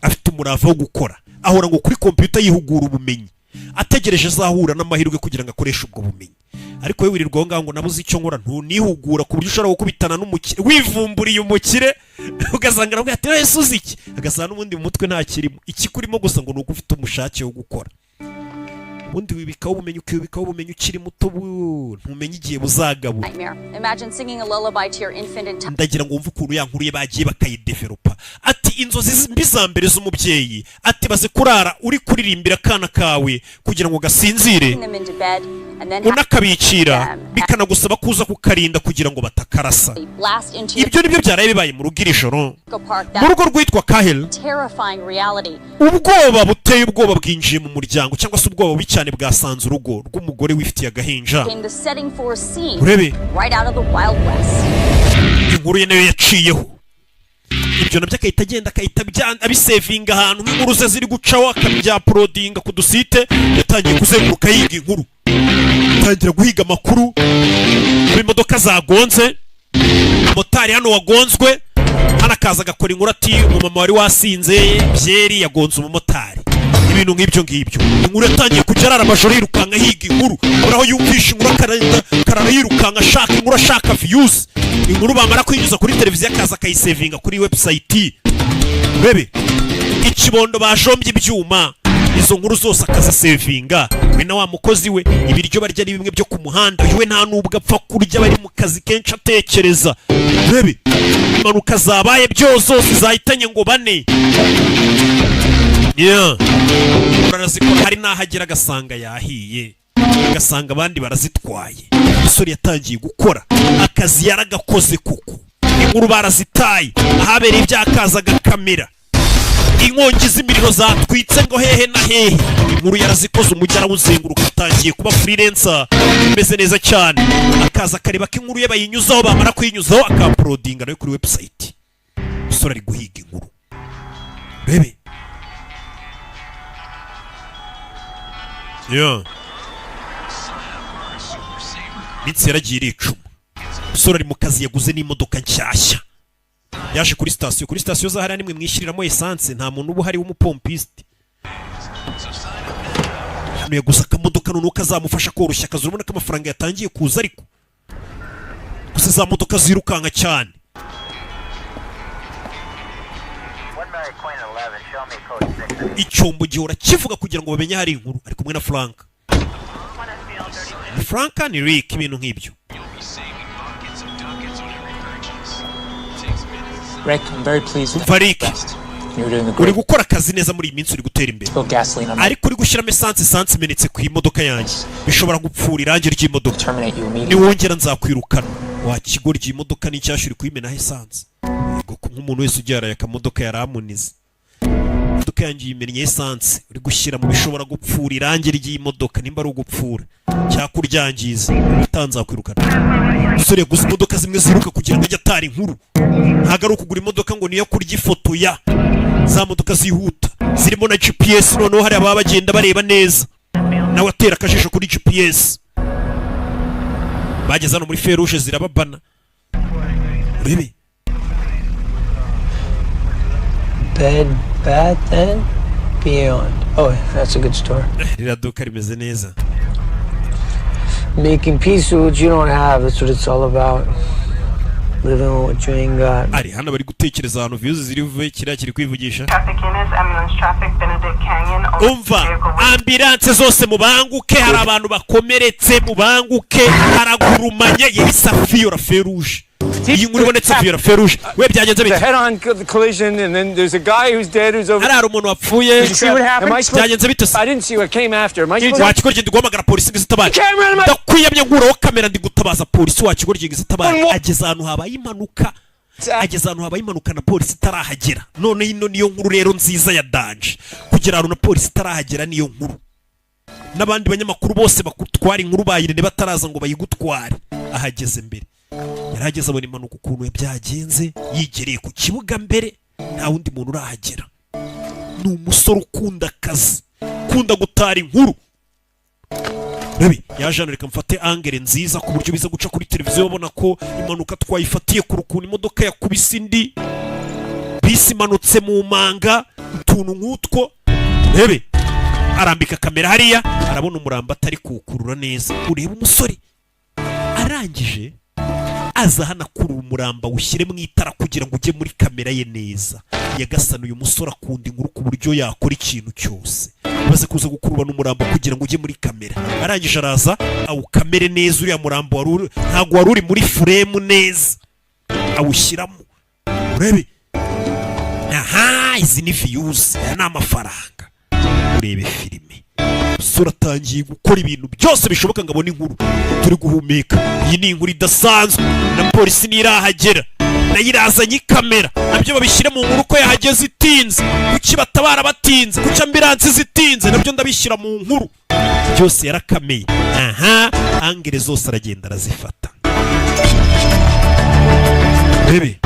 Afite umurava wo gukora. Ahora ngo kuri computer yihugura ubumenyi. Ategereje azahura n'amahirwe kugira ngo akoreshe ubwo bumenyi. Ariko we wirirwa ngo nabuze icyo nkora ntunihugura ku buryo ushobora gukubitana n'umukire wivumburiye umukire ugasanga aravuga ati wese uzi iki agasanga n'ubundi mu mutwe nta kirimo ikikurimo gusa ngo nuko ufite umushake wo gukora. Ubundi wibikaho ubumenyi ukibikaho ubumenyi ukiri muto ntumenye igihe buzagabura. Ndagira ngo wumve ukuntu yankuriye bagiye bakayidevelopa. Ati inzozi mbi za mbere z'umubyeyi ati baze kurara uri kuririmbira akana kawe kugira ngo gasinzire unakabicira bikanagusaba kuza kukarinda kugira ngo batakarasa. Ibyo nibyo byaraye bibaye mu rugo iri joro mu rugo rwitwa Kahel. Ubwoba buteye ubwoba bwinjiye mu muryango cyangwa se ubwoba bubi cyane bwasanze urugo rw'umugore wifitiye agahinja. Urebe inkuru ye nayo yaciyeho. Ibyo nabyo akahita agenda akahita abisevinga ahantu nk'inkuru ze ziri gucaho akabyaporodinga ku dusite. Yatangiye kuzenguruka yiga inkuru, atangira guhiga amakuru ku imodoka zagonze, motari hano wagonzwe, hano akaza agakora inkuru ati umumama wari wasinze byeri yagonze umumotari. Ibintu nk'ibyo inkuru yatangiye kujya arara amajoro yirukanka higa inkuru. Uraho yumvisha inkuru akarara yirukanka ashaka inkuru ashaka views. Inkuru bamara kwinyuza kuri televiziyo akaza akayisevinga kuri website. Bebe ikibondo bajombye ibyuma izo nkuru zose akazisevinga. We na wa mukozi we ibiryo barya ari bimwe byo ku muhanda. Yewe nta nubwo apfa kurya bari mu kazi kenshi atekereza. Bebe impanuka zabaye byose zahitanye ngo bane. Urazikora hari n'ahagera agasanga yahiye agasanga abandi barazitwaye. Umusore yatangiye gukora akazi yaragakoze kuko inkuru barazitaye ahabereye ibyakaza agakamera. Inkongi z'imiriro zatwitse ngo hehe na hehe. Inkuru yarazikoze umujyi arawuzenguruka atangiye kuba freelancer imeze neza cyane. Akaza akareba ko inkuru ye bayinyuzaho bamara kuyinyuzaho akaporodinga nayo kuri website. Umusore ari guhiga inkuru. Bebe Mitsi yaragiye iricuma. Umusore ari mu kazi yaguze n'imodoka nshyashya. Yaje kuri sitasiyo za hariya nimwe mwishiriramo essence nta muntu uba uhari w'umupompiste. Hano yaguze akamodoka none kazamufasha koroshya akazi. Urabona ko amafaranga yatangiye kuza ariko gusa za modoka zirukanka cyane. Icyombo gihora kivuga kugira ngo bamenye hari inkuru ari kumwe na Frank. Frank ni Rick ibintu nk'ibyo. Rick, I'm very pleased with that. Uri gukora akazi neza muri iyi minsi uri gutera imbere. Ariko uri gushyiramo essence imenetse ku imodoka yanjye bishobora gupfura irangi ry'imodoka. Niwongera nzakwirukana. Wa kigo ry'imodoka n'icyashyu uri kuyimenaho essence. Yego nk'umuntu wese ujyara yakamodoka yaramunize. Imodoka yanjye yimennye essence uri gushyira mu bishobora gupfura irangi ry'imodoka nimba ari ugupfura cyakuryangiza utanzakwirukana. Umusore yaguze imodoka zimwe ziruka kugira ngo ajye atara inkuru. Ntago ari ukugura imodoka ngo niyo kurya ifoto ya za modoka zihuta zirimo na GPS. Noneho hari ababa bagenda bareba neza nawe atera akajisho kuri GPS. Bageze hano muri feruje zirababana. Urebe Bed, Bath and Beyond. Oh, that's a good store. Riraduka rimeze neza. Making peace with what you don't have, that's what it's all about. Living with what you ain't got. Ari hano bari gutekereza ahantu views ziri vuye kiriya kiri kwivugisha. Umva ambulance zose mubanguke hari abantu bakomeretse mubanguke haragurumanye yari safiyo la feruje. iyi nkuru ibonetse vira feruje we byagenze The bite head-on collision, and then there's a guy who's dead who's over. hari umuntu wapfuye Did you see what happened? Am I supposed- byagenze bite se I didn't see what came after. Am I supposed wakigoryi ndi guhamagara polisi ngo izitabare Cameraman! ndakwiyamye nkuraho kamera ndi gutabaza polisi wakigoryi ngo izitabare ageze ahantu habaye impanuka na polisi itarahagera none ino niyo nkuru rero nziza ya danje kugira ahantu na polisi itarahagera niyo nkuru n'abandi banyamakuru bose bakutwara inkuru bayirinde bataraza ngo bayigutware ahageze mbere yarageze abona impanuka ukuntu byagenze yigereye ku kibuga mbere nta wundi muntu urahagera ni umusore ukunda akazi ukunda gutara inkuru Rebi yaje hano reka mfate angere nziza ku buryo biza guca kuri televiziyo babona ko impanuka twayifatiye ku rukuntu imodoka yakubise indi bisi imanutse mu manga utuntu nk'utwo Rebi arambika kamera hariya arabona umurambo atari kuwukurura neza ureba umusore arangije aza hano akurura umuramba ushyire mu itara kugira ngo ujye muri kamera ye neza yagasana uyu musore akunda inkuru ku buryo yakora ikintu cyose maze kuza gukurubana umurambo kugira ngo ujye muri kamera arangije araza awukamere neza uriya murambo ntabwo wari uri muri furemu neza awushyiramo urebe aha izi ni viyuzi aya ni amafaranga urebe filime umusore atangiye gukora ibintu byose bishoboka ngo abone inkuru turi guhumeka iyi ni inkuru idasanzwe na polisi ntirahagera nayo irazanye ikamera nabyo babishyire mu nkuru ko yahageze itinze kuki batabara batinze kuki ambiransi zitinze nabyo ndabishyira mu nkuru byose yarakameye aha angere zose aragenda arazifata bebe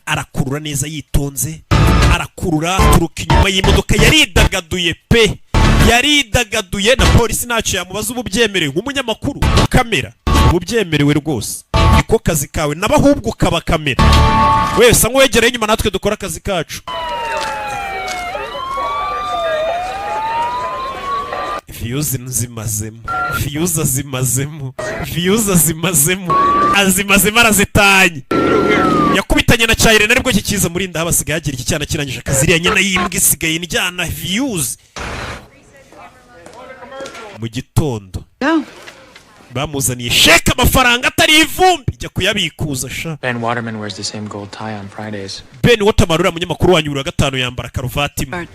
arakurura neza yitonze arakurura turuka inyuma y'imodoka yaridagaduye pe yaridagaduye na polisi ntacyo yamubaza ubu byemerewe nk'umunyamakuru kamera ubu byemerewe rwose niko kazi kawe naba ahubwo ukaba kamera wese nk'uwegereye inyuma natwe dukora akazi kacu viyuzi zimazemo azimazemo arazitanye yakubitanye na cyayire naribwo kikiza muri nda habasigaye hagira iki cyana kirangije akazi iriya nyana y'imbwa isigaye njyana viyuzi mu gitondo bamuzaniye sheke amafaranga atari ivumbi ijya kuyabikuza sha Ben Waterman wears the same gold tie on Fridays. Ben Waterman uriya munyamakuru wanyu wa gatanu yambara karuvati imwe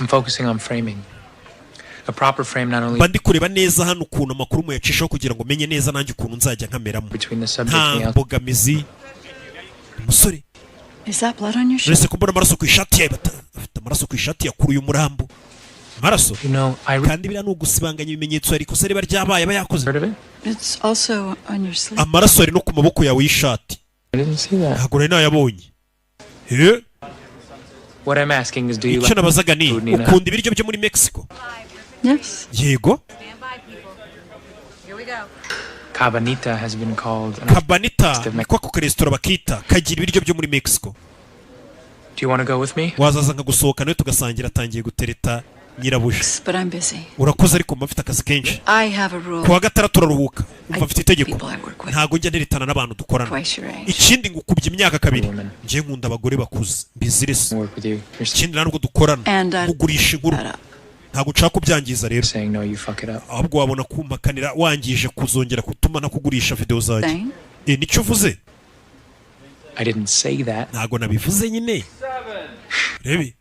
I'm focusing on framing. A proper frame not only bandi kureba neza hano ukuntu amakuru muyacishaho kugira ngo menye neza nanjye ukuntu nzajya nkameramo nta mbogamizi umusore uretse kumbona amaraso ku ishati yawe afite amaraso ku ishati yakuruye umurambo amaraso kandi biriya ni ugusibanganya ibimenyetso ariko se riba ryabaye aba yakoze amaraso ari no ku maboko yawe y'ishati ntabwo nari nayabonye icyo nabazaga ni ukunda ibiryo byo muri Mexico yego Cabanita has been called Cabanita niko ako karesitora bakita kagira ibiryo byo muri Mexico Do you want to go with me? wazaza nkagusohoka nawe tugasangira atangiye gutereta nyirabuja urakoze ariko mba mfite akazi kenshi kuwa gatandatu turaruhuka mba mfite itegeko ntago njya nteretana n'abantu dukorana ikindi ngukubye imyaka kabiri nje nkunda abagore bakuze bizirese ikindi ntabwo dukorana kugurisha inkuru ntago ushaka kubyangiza rero ahubwo wabona kumpakanira wangije kuzongera kutuma nakugurisha video zanjye nicyo uvuze ntago nabivuze nyine rebe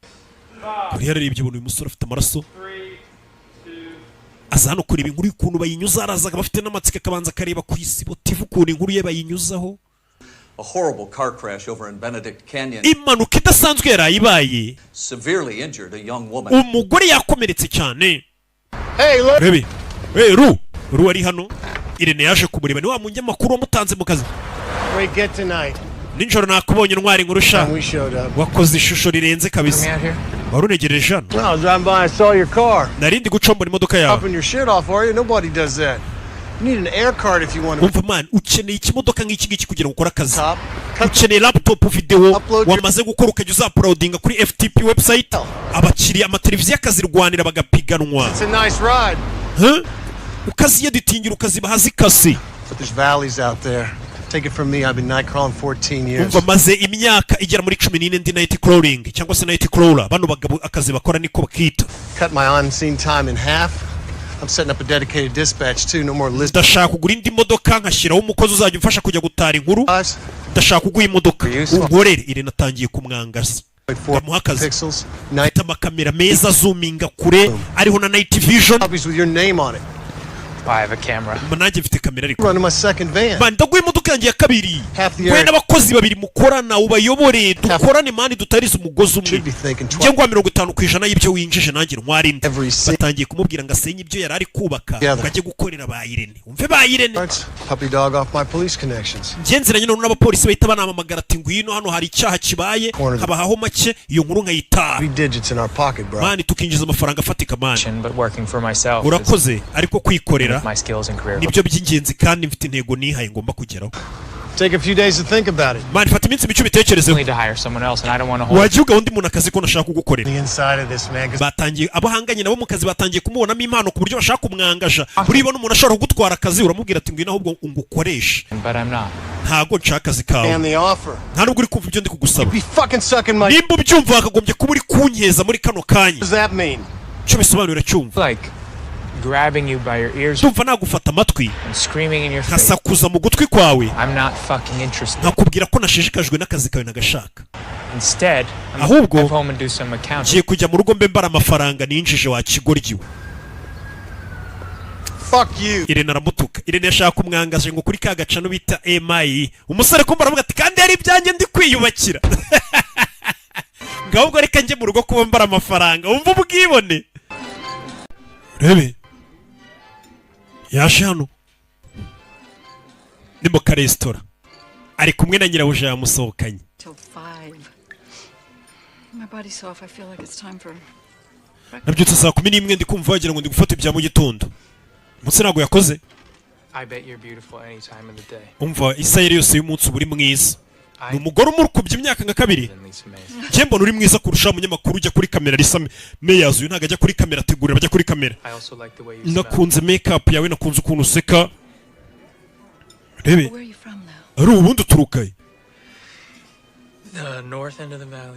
uriya rero ibyo uyu musore afite amaraso aza hano kureba inkuru y'ukuntu bayinyuza arazaga bafite n'amatsiko akabanza akareba ku isi botivu ukuntu inkuru ye bayinyuzaho impanuka idasanzwe yarayibaye umugore yakomeretse cyane rebe ru ari hano Irene yaje kumureba ni wa munyamakuru wamutanze mu kazi ninjoro nakubonye ntwari nkurusha wakoze ishusho rirenze kabisa warunegereje hano narindi gucombora imodoka yawe umva man ukeneye ikimodoka nk'iki ngiki kugira ngo ukore akazi ukeneye laptop video wamaze gukora ukajya uzaploadinga kuri FTP website abakiriya amateleviziyo akazirwanira bagapiganwa ukaziyeditingira ukazibaha zikase Take it from me, I've been night crawling 14 years. Umva maze imyaka igera muri 14 ndi night crawling cyangwa se night crawler bano bagabo akazi bakora niko bakita. Cut my on-scene time in half. I'm setting up a dedicated dispatch too. No more list. ndashaka kugura indi modoka nkashyiraho umukozi uzajya umfasha kujya gutara inkuru. ndashaka kuguha imodoka unkorere. Irene atangiye kumwangaza. ndamuha akazi. Afite amakamera meza zoominga kure ariho na night vision. Copies with your name on it. I have a camera. Nanjye mfite kamera ariko. Running my second van. Man, ndaguha imodoka yanjye ya kabiri. We n'abakozi babiri mukorana ubayobore dukorane mani dutarize umugozi umwe. Njye ngwa 50% y'ibyo winjije nanjye ntwari indi. Batangiye kumubwira ngo asenye ibyo yari ari kubaka ngo ajye gukorera ba Irene. Umve ba Irene. Puppy dog off my police connections. Ngenzeranye none n'abapolisi bahita banamamagara ati ngwino hano hari icyaha kibaye habaho make iyo nkuru nkayita. 3 digits in our pocket, bro. Mani tukinjiza amafaranga afatika mani. But working for myself. Urakoze ariko kwikorera. My skills and career. Nibyo by'ingenzi kandi mfite intego nihaye ngomba kugeraho. Take a few days to think about it. Man, fata iminsi micyo bitekerezeho. To hire someone else and I don't want to hold. Wagiuga undi muntu akazi ko nashaka kugukorera. The inside of this man. Batangiye abahanganye nabo mu kazi batangiye kumubonamo impano ku buryo bashaka kumwangaja. Uriba n'umuntu ashobora kugutwara akazi uramubwira ati ngwino ahubwo ungukoreshe. But I'm not. Ntago nshaka akazi kawe. And the offer. Nta nubwo uri kumva ibyo ndi kugusaba. Be fucking sucking my. Nimba ubyumva wakagombye kuba uri kunyeza muri kano kanya. Does that mean? Cyo bisobanura cyumva. Like grabbing you by your ears Tumva nagufata amatwi and screaming in your face. Kasakuza mu gutwi kwawe. I'm not fucking interested. Nakubwira ko nashishikajwe n'akazi kawe nagashaka. Instead, ahubwo I'm home and do some accounting. Ngiye kujya mu rugo mbe mbara amafaranga ninjije wa kigoryiwe. Fuck you. Irene aramutuka. Irene yashaka kumwangaje ngo kuri ka gacano bita MI. Umusore kumva aravuga ati kandi yari ibyanjye ndi kwiyubakira. Ngahubwo reka njye mu rugo kuba mbara amafaranga. Umva ubwibone. Rebe. Yaje hano. Ni mu karesitora. Ari kumwe na nyirabuja yamusohokanye. Nabyutse saa 11 ndi kumva wagira ngo ndi gufata ibya mu gitondo. Mutse nago yakoze. Umva isayire yose y'umunsi buri mwiza. Ni umugore umurukubye imyaka nka kabiri. Njye mbona uri mwiza kurusha umunyamakuru ujya kuri kamera risa meyazo uyu ntago ajya kuri kamera ategurira bajya kuri kamera. Nakunze makeup yawe nakunze ukuntu useka. Rebe. Ari ubundi uturukaye.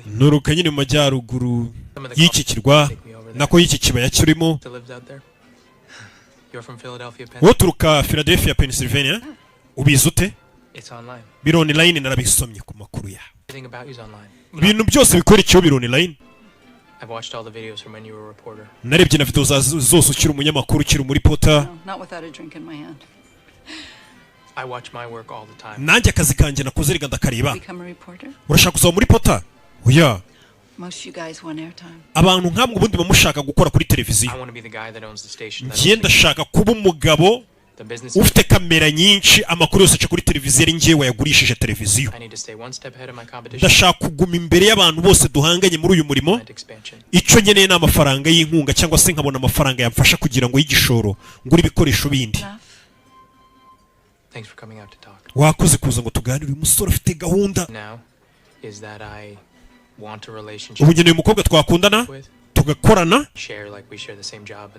Nuruka nyine mu majyaruguru y'iki kirwa nako y'iki kibaya kirimo. Woturuka Philadelphia, Pennsylvania. Ubizi ute? Biri online narabisomye ku makuru ya. Ibintu byose bikora icyo biri online. Narebye na video zose ukiri umunyamakuru ukiri muri Potter. Nanjye akazi kanjye nakoze riga ndakareba. Urashaka kuzaba muri Potter? Oya. Abantu nkamwe ubundi bamushaka gukora kuri televiziyo. Ngiye ndashaka kuba umugabo ufite kamera nyinshi amakuru yose aca kuri televiziyo ari njye wayagurishije televiziyo. Ndashaka kuguma imbere y'abantu bose duhanganye muri uyu murimo. Icyo nkeneye ni amafaranga y'inkunga cyangwa se nkabona amafaranga yamfasha kugira ngo y'igishoro ngure ibikoresho bindi. Wakoze kuza ngo tuganire. Uyu musore ufite gahunda. Ubu nkeneye umukobwa twakundana tugakorana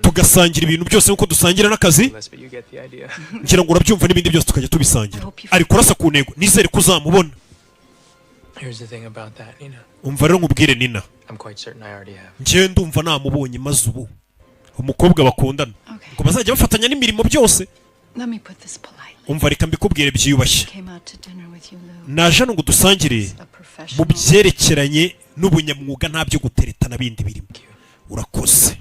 tugasangira ibintu byose nkuko dusangira n'akazi. Ngira ngo urabyumva n'ibindi byose tukajya tubisangira. Ariko urasa ku ntego nizere ko uzamubona. Umva rero nkubwire Nina. Njye ndumva namubonye maze ubu umukobwa bakundana ngo bazajya bafatanya n'imirimo byose. Umva reka mbikubwire byiyubashye. Naje ngo dusangire mu byerekeranye n'ubunyamwuga nta byo gutereta nabindi birimo. Urakoze.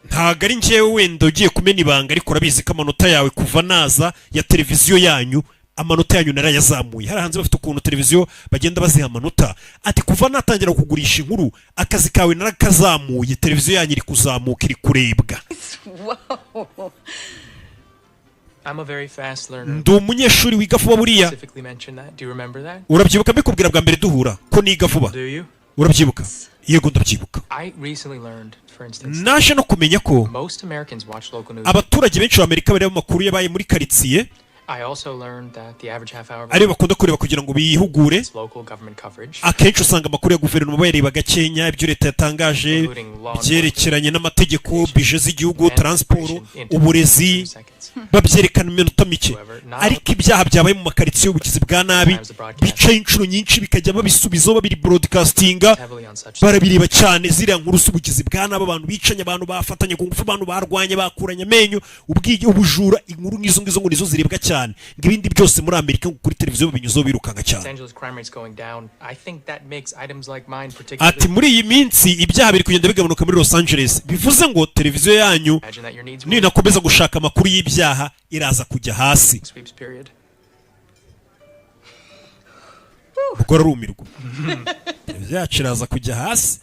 Ntago ari njyewe wenda ugiye kumena ibanga ariko urabizi ko amanota yawe kuva naza ya televiziyo yanyu amanota yanyu narayazamuye. Hari hanze bafite ukuntu televiziyo bagenda baziha amanota ati kuva natangira kugurisha inkuru akazi kawe narakazamuye televiziyo yanyu iri kuzamuka iri kurebwa. Ndi umunyeshuri wiga vuba buriya. Urabyibuka mbikubwira bwa mbere duhura ko niga vuba? Urabyibuka? Yego ndabyibuka. Naje no kumenya ko abaturage benshi b'Amerika bari mu makuru yabaye muri karitsiye I also learned that the average half hour ari bakunda kureba kugira ngo bihugure is local government coverage. akenshi usanga amakuru ya guverinoma bayareba gakenya ibyo leta yatangaje byerekeranye n'amategeko bije z'igihugu transport uburezi babyerekana iminota mike ariko ibyaha byabaye mu makaritsiye y'ubugizi bwa nabi bicaye inshuro nyinshi bikajya babisubizo babiri broadcastinga barabireba cyane ziriya nkuru z'ubugizi bwa nabi abantu bicanye abantu bafatanye ku ngufu abantu barwanye bakuranye amenyo ubwige ubujura inkuru nk'izo ngo nizo zirebwa cyane ngibindi byose muri Amerika kuri televiziyo binyuzo birukanga cyane ati muri iyi minsi ibyaha biri kugenda bigabanuka muri Los Angeles bivuze ngo televiziyo yanyu ninakomeza gushaka amakuru y'ibyaha iraza kujya hasi ukora rumirwa ibyaha iraza kujya hasi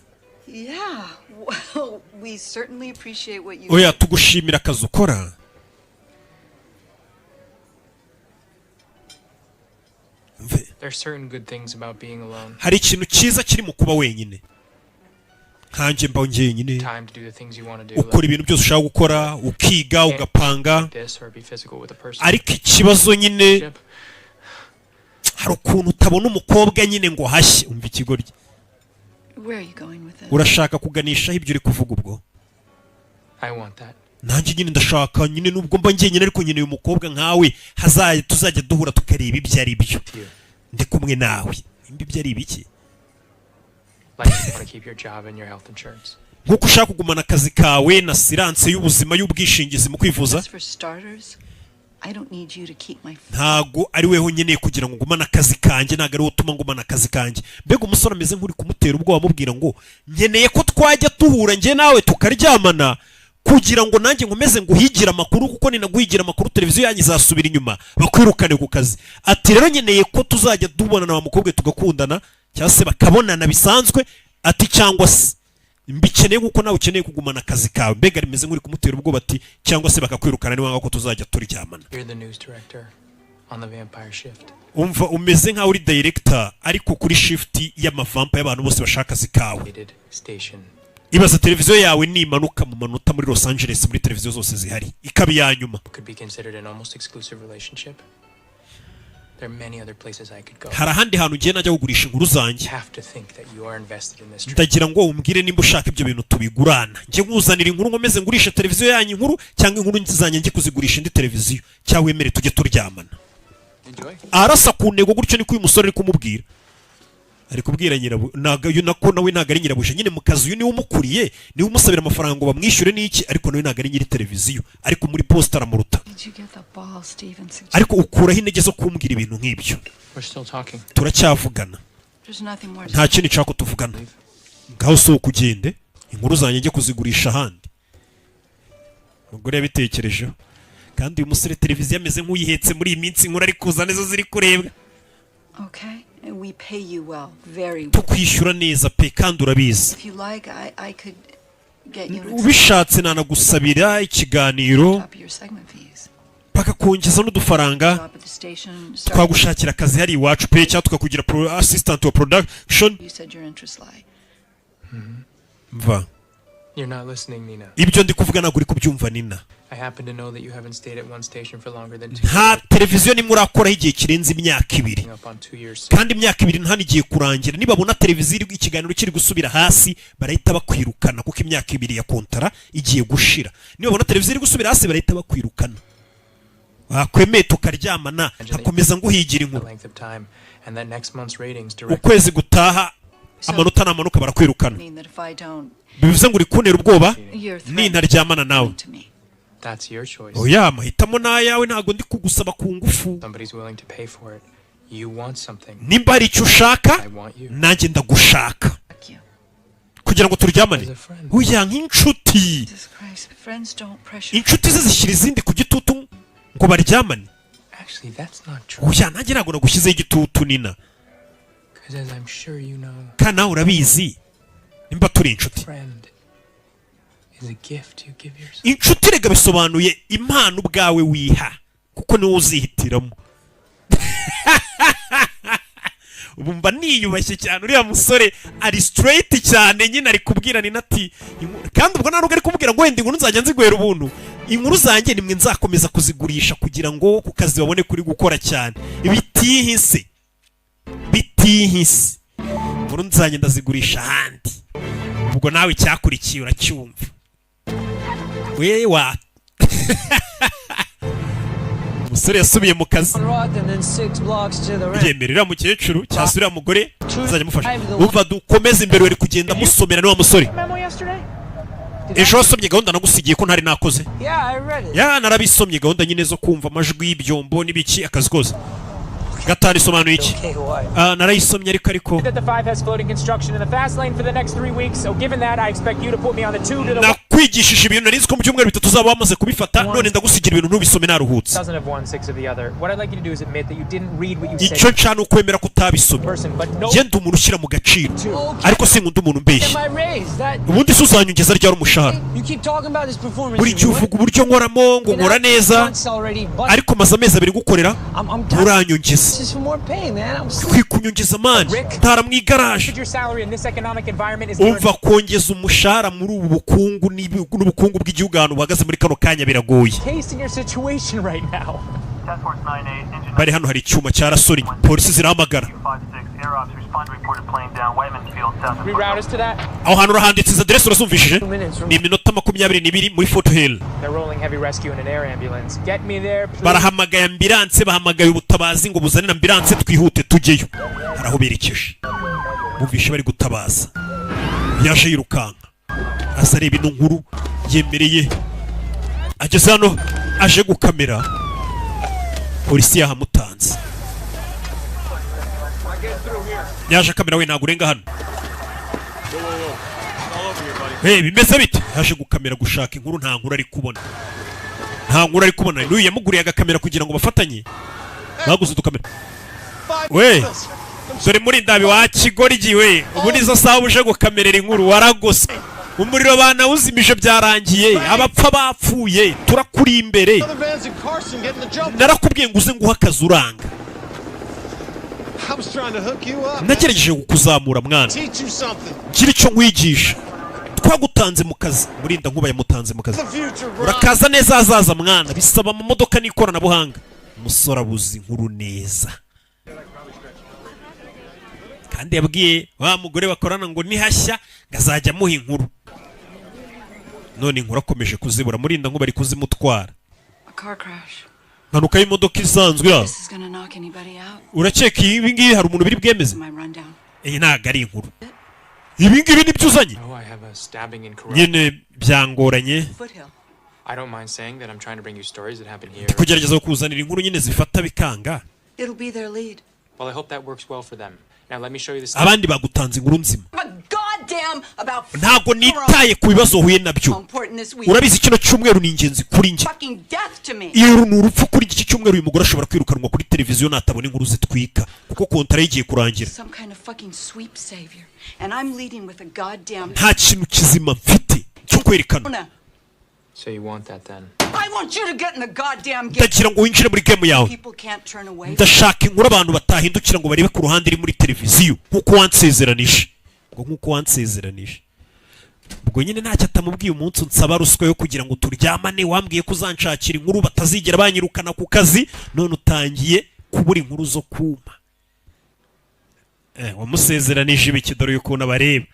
oya tugushimira akazi ukora hari ikintu cyiza kiri mu kuba wenyine nkanjye mba njyenyine ukora ibintu byose ushaka gukora ukiga ugapanga ariko ikibazo nyine hari ukuntu utabona umukobwa nyine ngo hashye umva ikigoryi urashaka kuganishaho ibyo uri kuvuga ubwo nanjye nyine ndashaka nyine nubwo mba njyenyine ariko nyine uyu mukobwa nkawe tuzajya duhura tukareba ibyo ari byo ndi kumwe nawe ibyo ari ibiki nkuko ushaka kugumana akazi kawe na siranse y'ubuzima y'ubwishingizi mu kwivuza ntago ari weho nkeneye kugira ngo ngumane akazi kanjye ntago ari wowe utuma ngumana akazi kanjye mbega umusore ameze nk'uri kumutera ubwoba amubwira ngo nkeneye ko twajya tuhura njye nawe tukaryamana kugira ngo nanjye nkomeze nguhigira amakuru kuko ninaguhigira amakuru televiziyo yanyu izasubira inyuma bakwirukane ku kazi ati rero nkeneye ko tuzajya tubonana wa mukobwa tugakundana cyangwa se bakabonana bisanzwe ati cyangwa se mbikeneye nkuko nawe ukeneye kugumana akazi kawe mbega rimeze nk'uri kumutera ubwoba ati cyangwa se bakakwirukana niwanga ko tuzajya turyamana umva umeze nk'aho uri director ariko kuri shift y'amavampa y'abantu bose bashaka akazi kawe ibaza televiziyo yawe nimanuka mu manota muri Los Angeles muri televiziyo zose zihari ikaba iya nyuma hari ahandi hantu ugiye najya kugurisha inkuru zanjye ndagira ngo umbwire nimba ushaka ibyo bintu tubigurana njye nkuzanira inkuru nkomeze ngurisha televiziyo yanyu inkuru cyangwa inkuru zanjye njye kuzigurisha indi televiziyo cyangwa wemere tujye turyamana arasa ku ntego gutyo niko uyu musore ari kumubwira ari kubwira nyirabu nako nawe ntago ari nyirabuje nyine mu kazi uyu niwe umukuriye niwe umusabira amafaranga ngo bamwishyure n'iki ariko nawe ntago ari nyiri televiziyo ariko muri posta aramuruta ariko ukuraho intege zo kumbwira ibintu nk'ibyo turacyavugana nta kintu nshaka ko tuvugana ngaho sohoka ugende inkuru zanjye njye kuzigurisha ahandi umugore yabitekerejeho kandi uyu musore televiziyo ameze nk'uyihetse muri iyi minsi inkuru ari kuza nizo ziri kurebwa We pay you well, very well. tukwishyura neza pe kandi urabizi If you like, I could get you ubishatse nanagusabira ikiganiro bakakongeza n'udufaranga twagushakira akazi hari iwacu pe cyangwa tukakugira assistant wa production mva ibyo ndi kuvuga ntabwo uri kubyumva Nina nta televiziyo nimwe urakoraho igihe kirenze imyaka 2 kandi imyaka 2 nta nigiye kurangira nibabona televiziyo ikiganiro kiri gusubira hasi barahita bakwirukana kuko imyaka 2 ya kontara igiye gushira nibabona televiziyo iri gusubira hasi barahita bakwirukana wakwemeye tukaryamana hakomeza nguhigira inkuru ukwezi gutaha amanota namanuka barakwirukana bivuze ngo uri kuntera ubwoba nintaryamana nawe oya amahitamo n'ayawe ntabwo ndi kugusaba ku ngufu nimba hari icyo ushaka nanjye ndagushaka kugira ngo turyamane oya nk'inshuti inshuti ze zishyira izindi ku gitutu ngo baryamane oya nanjye ntabwo nagushyizeho igitutu Nina kandi nawe urabizi nimba turi inshuti inshuti rega bisobanuye impano ubwawe wiha kuko niwe uzihitiramo ubu mba niyubashye cyane uriya musore ari straight cyane nyine ari kubwira ni nati kandi ubwo ntabwo ari kubwira ngo wenda inkuru nzajya nziguhera ubuntu inkuru zanjye nimwe nzakomeza kuzigurisha kugira ngo ku kazi babone kuri gukora cyane bitihise inkuru nzajya ndazigurisha ahandi ubwo nawe icyakurikiye uracyumva wewa umusore yasubiye mu kazi yemerera mukecuru cyasubira mugore azajya amufasha umva dukomeze imbere wari kugenda musomera n'uwo musore ejo wasomye gahunda nagusigiye ko ntari nakoze narabisomye gahunda nyine zo kumva amajwi y'ibyombo n'ibiki akazi kose gatanu isobanuye iki narayisomye ariko nakwigishije ibintu nari nzi ko mu byumweru bitatu uzaba wamaze kubifata none ndagusigira ibintu ntubisome naruhutse icyo nshaka ukwemera ko utabisomye genda umuntu ushyira mu gaciro ariko sinkunda umuntu mbeshya ubundi se uzanyongeza ryari umushahara buri gihe uvuga uburyo nkoramo ngo nkora neza ariko maze amezi abiri gukorera nturanyongeza kwikunyongeza mani ntara mu igaraje umva kongeza umushahara muri ubu bukungu n'ubukungu bw'igihugu ahantu buhagaze muri kano kanya biragoye bari hano hari icyuma cya rasori polisi zirahamagara aho hantu urahanditse izo aderesi urazumvishije ni iminota 22 muri Fort Hill barahamagaye ambilanse bahamagaye ubutabazi ngo buzane ambilanse twihute tujyeyo hari aho berekeje bumvishe bari gutabaza yaje yirukanka asa areba ino nkuru yemereye ageze hano aje gukamera polisi yahamutanze yaje kamera we ntabwo urenga hano bimeze bite yaje gukamera gushaka inkuru nta nkuru ari kubona n'uyu yamuguriye agakamera kugira ngo bafatanye baguze udukamera dore muri ndabi wa kigoryi we ubu nizo saha uje gukamerera inkuru waragose umuriro banawuzimije byarangiye abapfa bapfuye turakuri imbere narakubwiye ngo uze nguha akazi uranga nagerageje kukuzamura mwana gira icyo nkwigisha twagutanze mu kazi murinda nkuba yamutanze mu kazi urakaza neza hazaza mwana bisaba amamodoka n'ikoranabuhanga umusore abuze inkuru neza kandi yabwiye wa mugore bakorana ngo nihashya ngazajya amuha inkuru none inkuru akomeje kuzibura murinda nkuba ari kuzimutwara mpanuka y'imodoka isanzwe urakeka ibi ngibi hari umuntu biri bwemeze iyi ntabwo ari inkuru ibi ngibi nibyo uzanye nyine byangoranye ndi kugerageza kukuzanira inkuru nyine zifata bikanga abandi bagutanze inkuru nzima ntabwo nitaye ku bibazo uhuye nabyo urabizi kino cyumweru ni ingenzi kuri njye iyo ni urupfu kuri iki cyumweru uyu mugore ashobora kwirukanwa kuri televiziyo natabona inkuru zitwika kuko kontara igiye kurangira nta kintu kizima mfite cyo kwerekana ndagira ngo winjire muri game yawe ndashaka inkuru abantu batahindukira ngo barebe ku ruhande iri muri televiziyo nk'uko wansezeranije ubwo nyine ntacyo atamubwiye umunsi nsaba ruswa yo kugira ngo turyamane wambwiye ko uzanshakira inkuru batazigera banyirukana ku kazi none utangiye kubura inkuru zo kuma wamusezeranije ibiki dore ukuntu abareba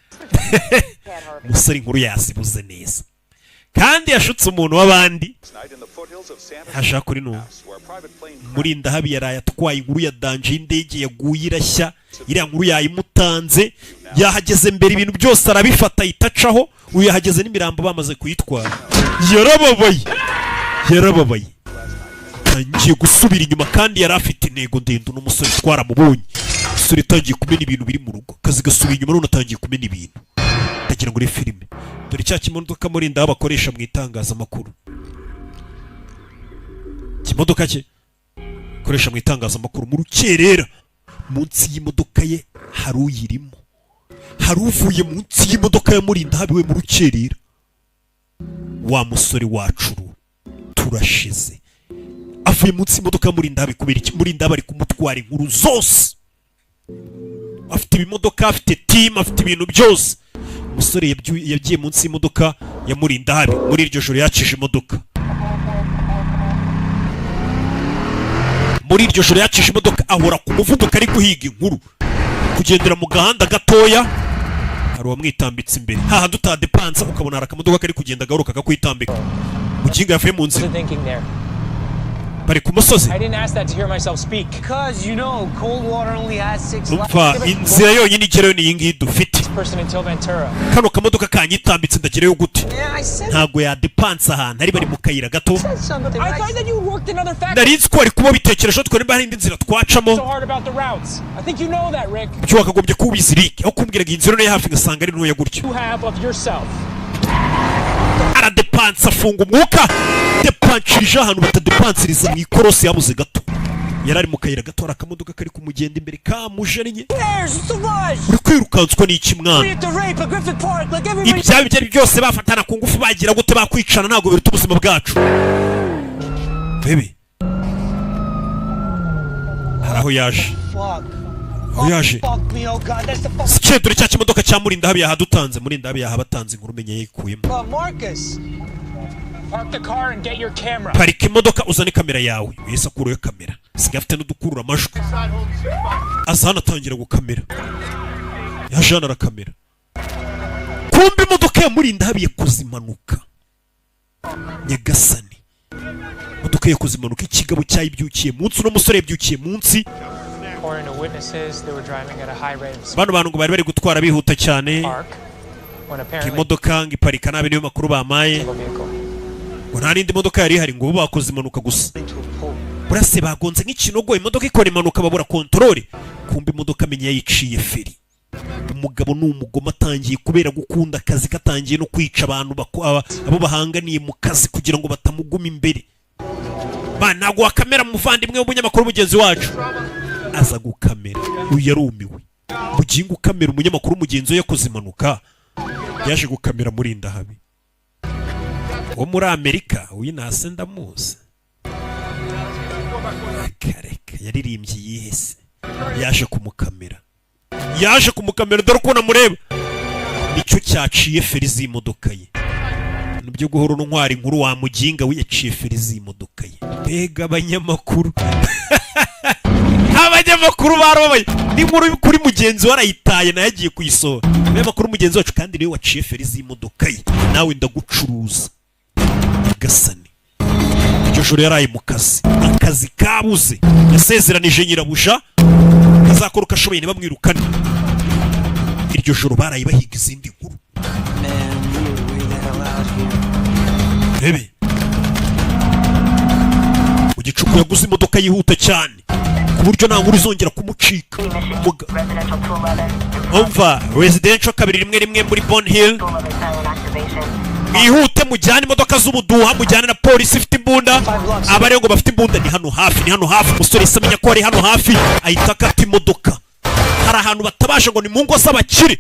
umusore inkuru yasibuze neza kandi yashutse umuntu w'abandi hashaka kuri n'ubu murinda habi yaraye atwaye inkuru ya danje y'indege yaguye irashya iriya nkuru yayimutanze yahageze mbere ibintu byose arabifata yitacaho uyu yahageze n'imirambo bamaze kuyitwara yarababaye tangiye gusubira inyuma kandi yari afite intego ndende n'umusore twaramubonye umusore utangiye kumena ibintu biri mu rugo akazi gasubira inyuma none atangiye kumena ibintu ndagira ngo uri filime dore cya kimodoka murinda aho bakoresha mu itangazamakuru kimodoka cye koresha mu itangazamakuru mu rukerera munsi y'imodoka ye hari uyirimo hari uvuye munsi y'imodoka ya murinda habiwe mu rukerera wa musore wacu turashize avuye munsi y'imodoka ya murinda habi kubera iki murinda bari kumutwara inkuru zose afite ibimodoka, afite team, afite ibintu byose. Umusore yagiye munsi y'imodoka yamurinda habi. Muri iryo joro yakije imodoka. Muri iryo joro yakije imodoka ahora ku muvuduko ari guhiga inkuru. Kugendera mu gahanda gatoya hari uwamwitambitse imbere. Haha dutadepansa ukabona hari akamodoka kari kugenda agaruka kakwitambika. Muginga yavuye mu nzira. Bari ku musozi. Umva inzira yonyine igerayo ni iyi ngiyi dufite. Kano kamodoka kanyitambitse ndagerayo gute? Ntabwo yadepansa ahantu ari bari mu kayira gato. Narinzi ko ari kuba bitekereje twe nimba hari indi nzira twacamo. Byo wakagombye kubizi Rick aho kumbwiraga inzira niyo hafi ngasanga ari ntoya gutyo. Aradepansa afunga umwuka. Depanshirije ahantu batadepansiriza mu ikorosi yabuze gato. Yarari mu kayira gato akamodoka kari kumugenda imbere kamujennye. Uri kwirukanswa n'iki mwana? Ibyabi byari byose bafatana ku ngufu bagira gute bakwicana ntago biruta ubuzima bwacu. Bebe. Haraho yaje. Yaje. Sikedure cya kimodoka cya Murinda habi yahadutanze. Murinda habi yahabatanze inkuru menye yikuyemo. Parika imodoka uzane kamera yawe. Yesa kuruye kamera. Sigafite n'udukurura amajwi. Azana atangira gukamera. Yajana kamera. Kumbe imodoka ya Murinda habi yakuzimanuka. Nyagasani. Imodoka yakuzimanuka ikigabo cyayibyukiye munsi no musore yabyukiye munsi. Bano bantu ngo bari gutwara bihuta cyane. Imodoka ngiparika nabi niyo makuru bamaye. Ngo nta n'indi modoka yari hari ngo bakoze impanuka gusa. Burase bagonze nk'ikinogo imodoka ikora impanuka babura kontrole. Kumbe imodoka amenya yiciye feri. Umugabo n'umugoma atangiye kubera gukunda akazi katangiye no kwica abantu abo bahanganiye mu kazi kugira ngo batamuguma imbere. Bana nagwa kamera muvandimwe w'umunyamakuru mugenzi wacu. Aza gukamera. Uyu yarumiwe. Muginga ukamera umunyamakuru mugenzi we yakoze impanuka. Yaje gukamera Murinda habi. Wo muri Amerika uyu nase ndamuzi. Kareka yaririmbye yihese. Yaje kumukamera. Yaje kumukamera dore ko namureba. Nicyo cyaciye feri z'imodoka ye. Nibyo guhora n'intwari inkuru wa Muginga we yaciye feri z'imodoka ye. Mbega abanyamakuru. Abanyamakuru barabaye. Ni nkuru kuri mugenzi warayitaye na yagiye kuyisohora. Abanyamakuru mugenzi wacu kandi niwe waciye feri z'imodoka ye. Nawe ndagucuruza. Gasani. Iryo joro yaraye mu kazi. Akazi kabuze. Yasezeranije nyirabuja. Kazakora ukashoboye ntibamwirukane. Iryo joro baraye bahiga izindi nkuru. Bebe. Ugicuku yaguze imodoka yihuta cyane. Ku buryo nta nkuru izongera kumucika. Umva residential kabiri rimwe muri Bon Hill. Mwihute mujyane imodoka z'ubuduha mujyane na polisi ifite imbunda. Abari ngo bafite imbunda ni hano hafi umusore isamenya ko ari hano hafi ahita akata imodoka. Hari ahantu batabasha ngo ni mu ngo z'abakire.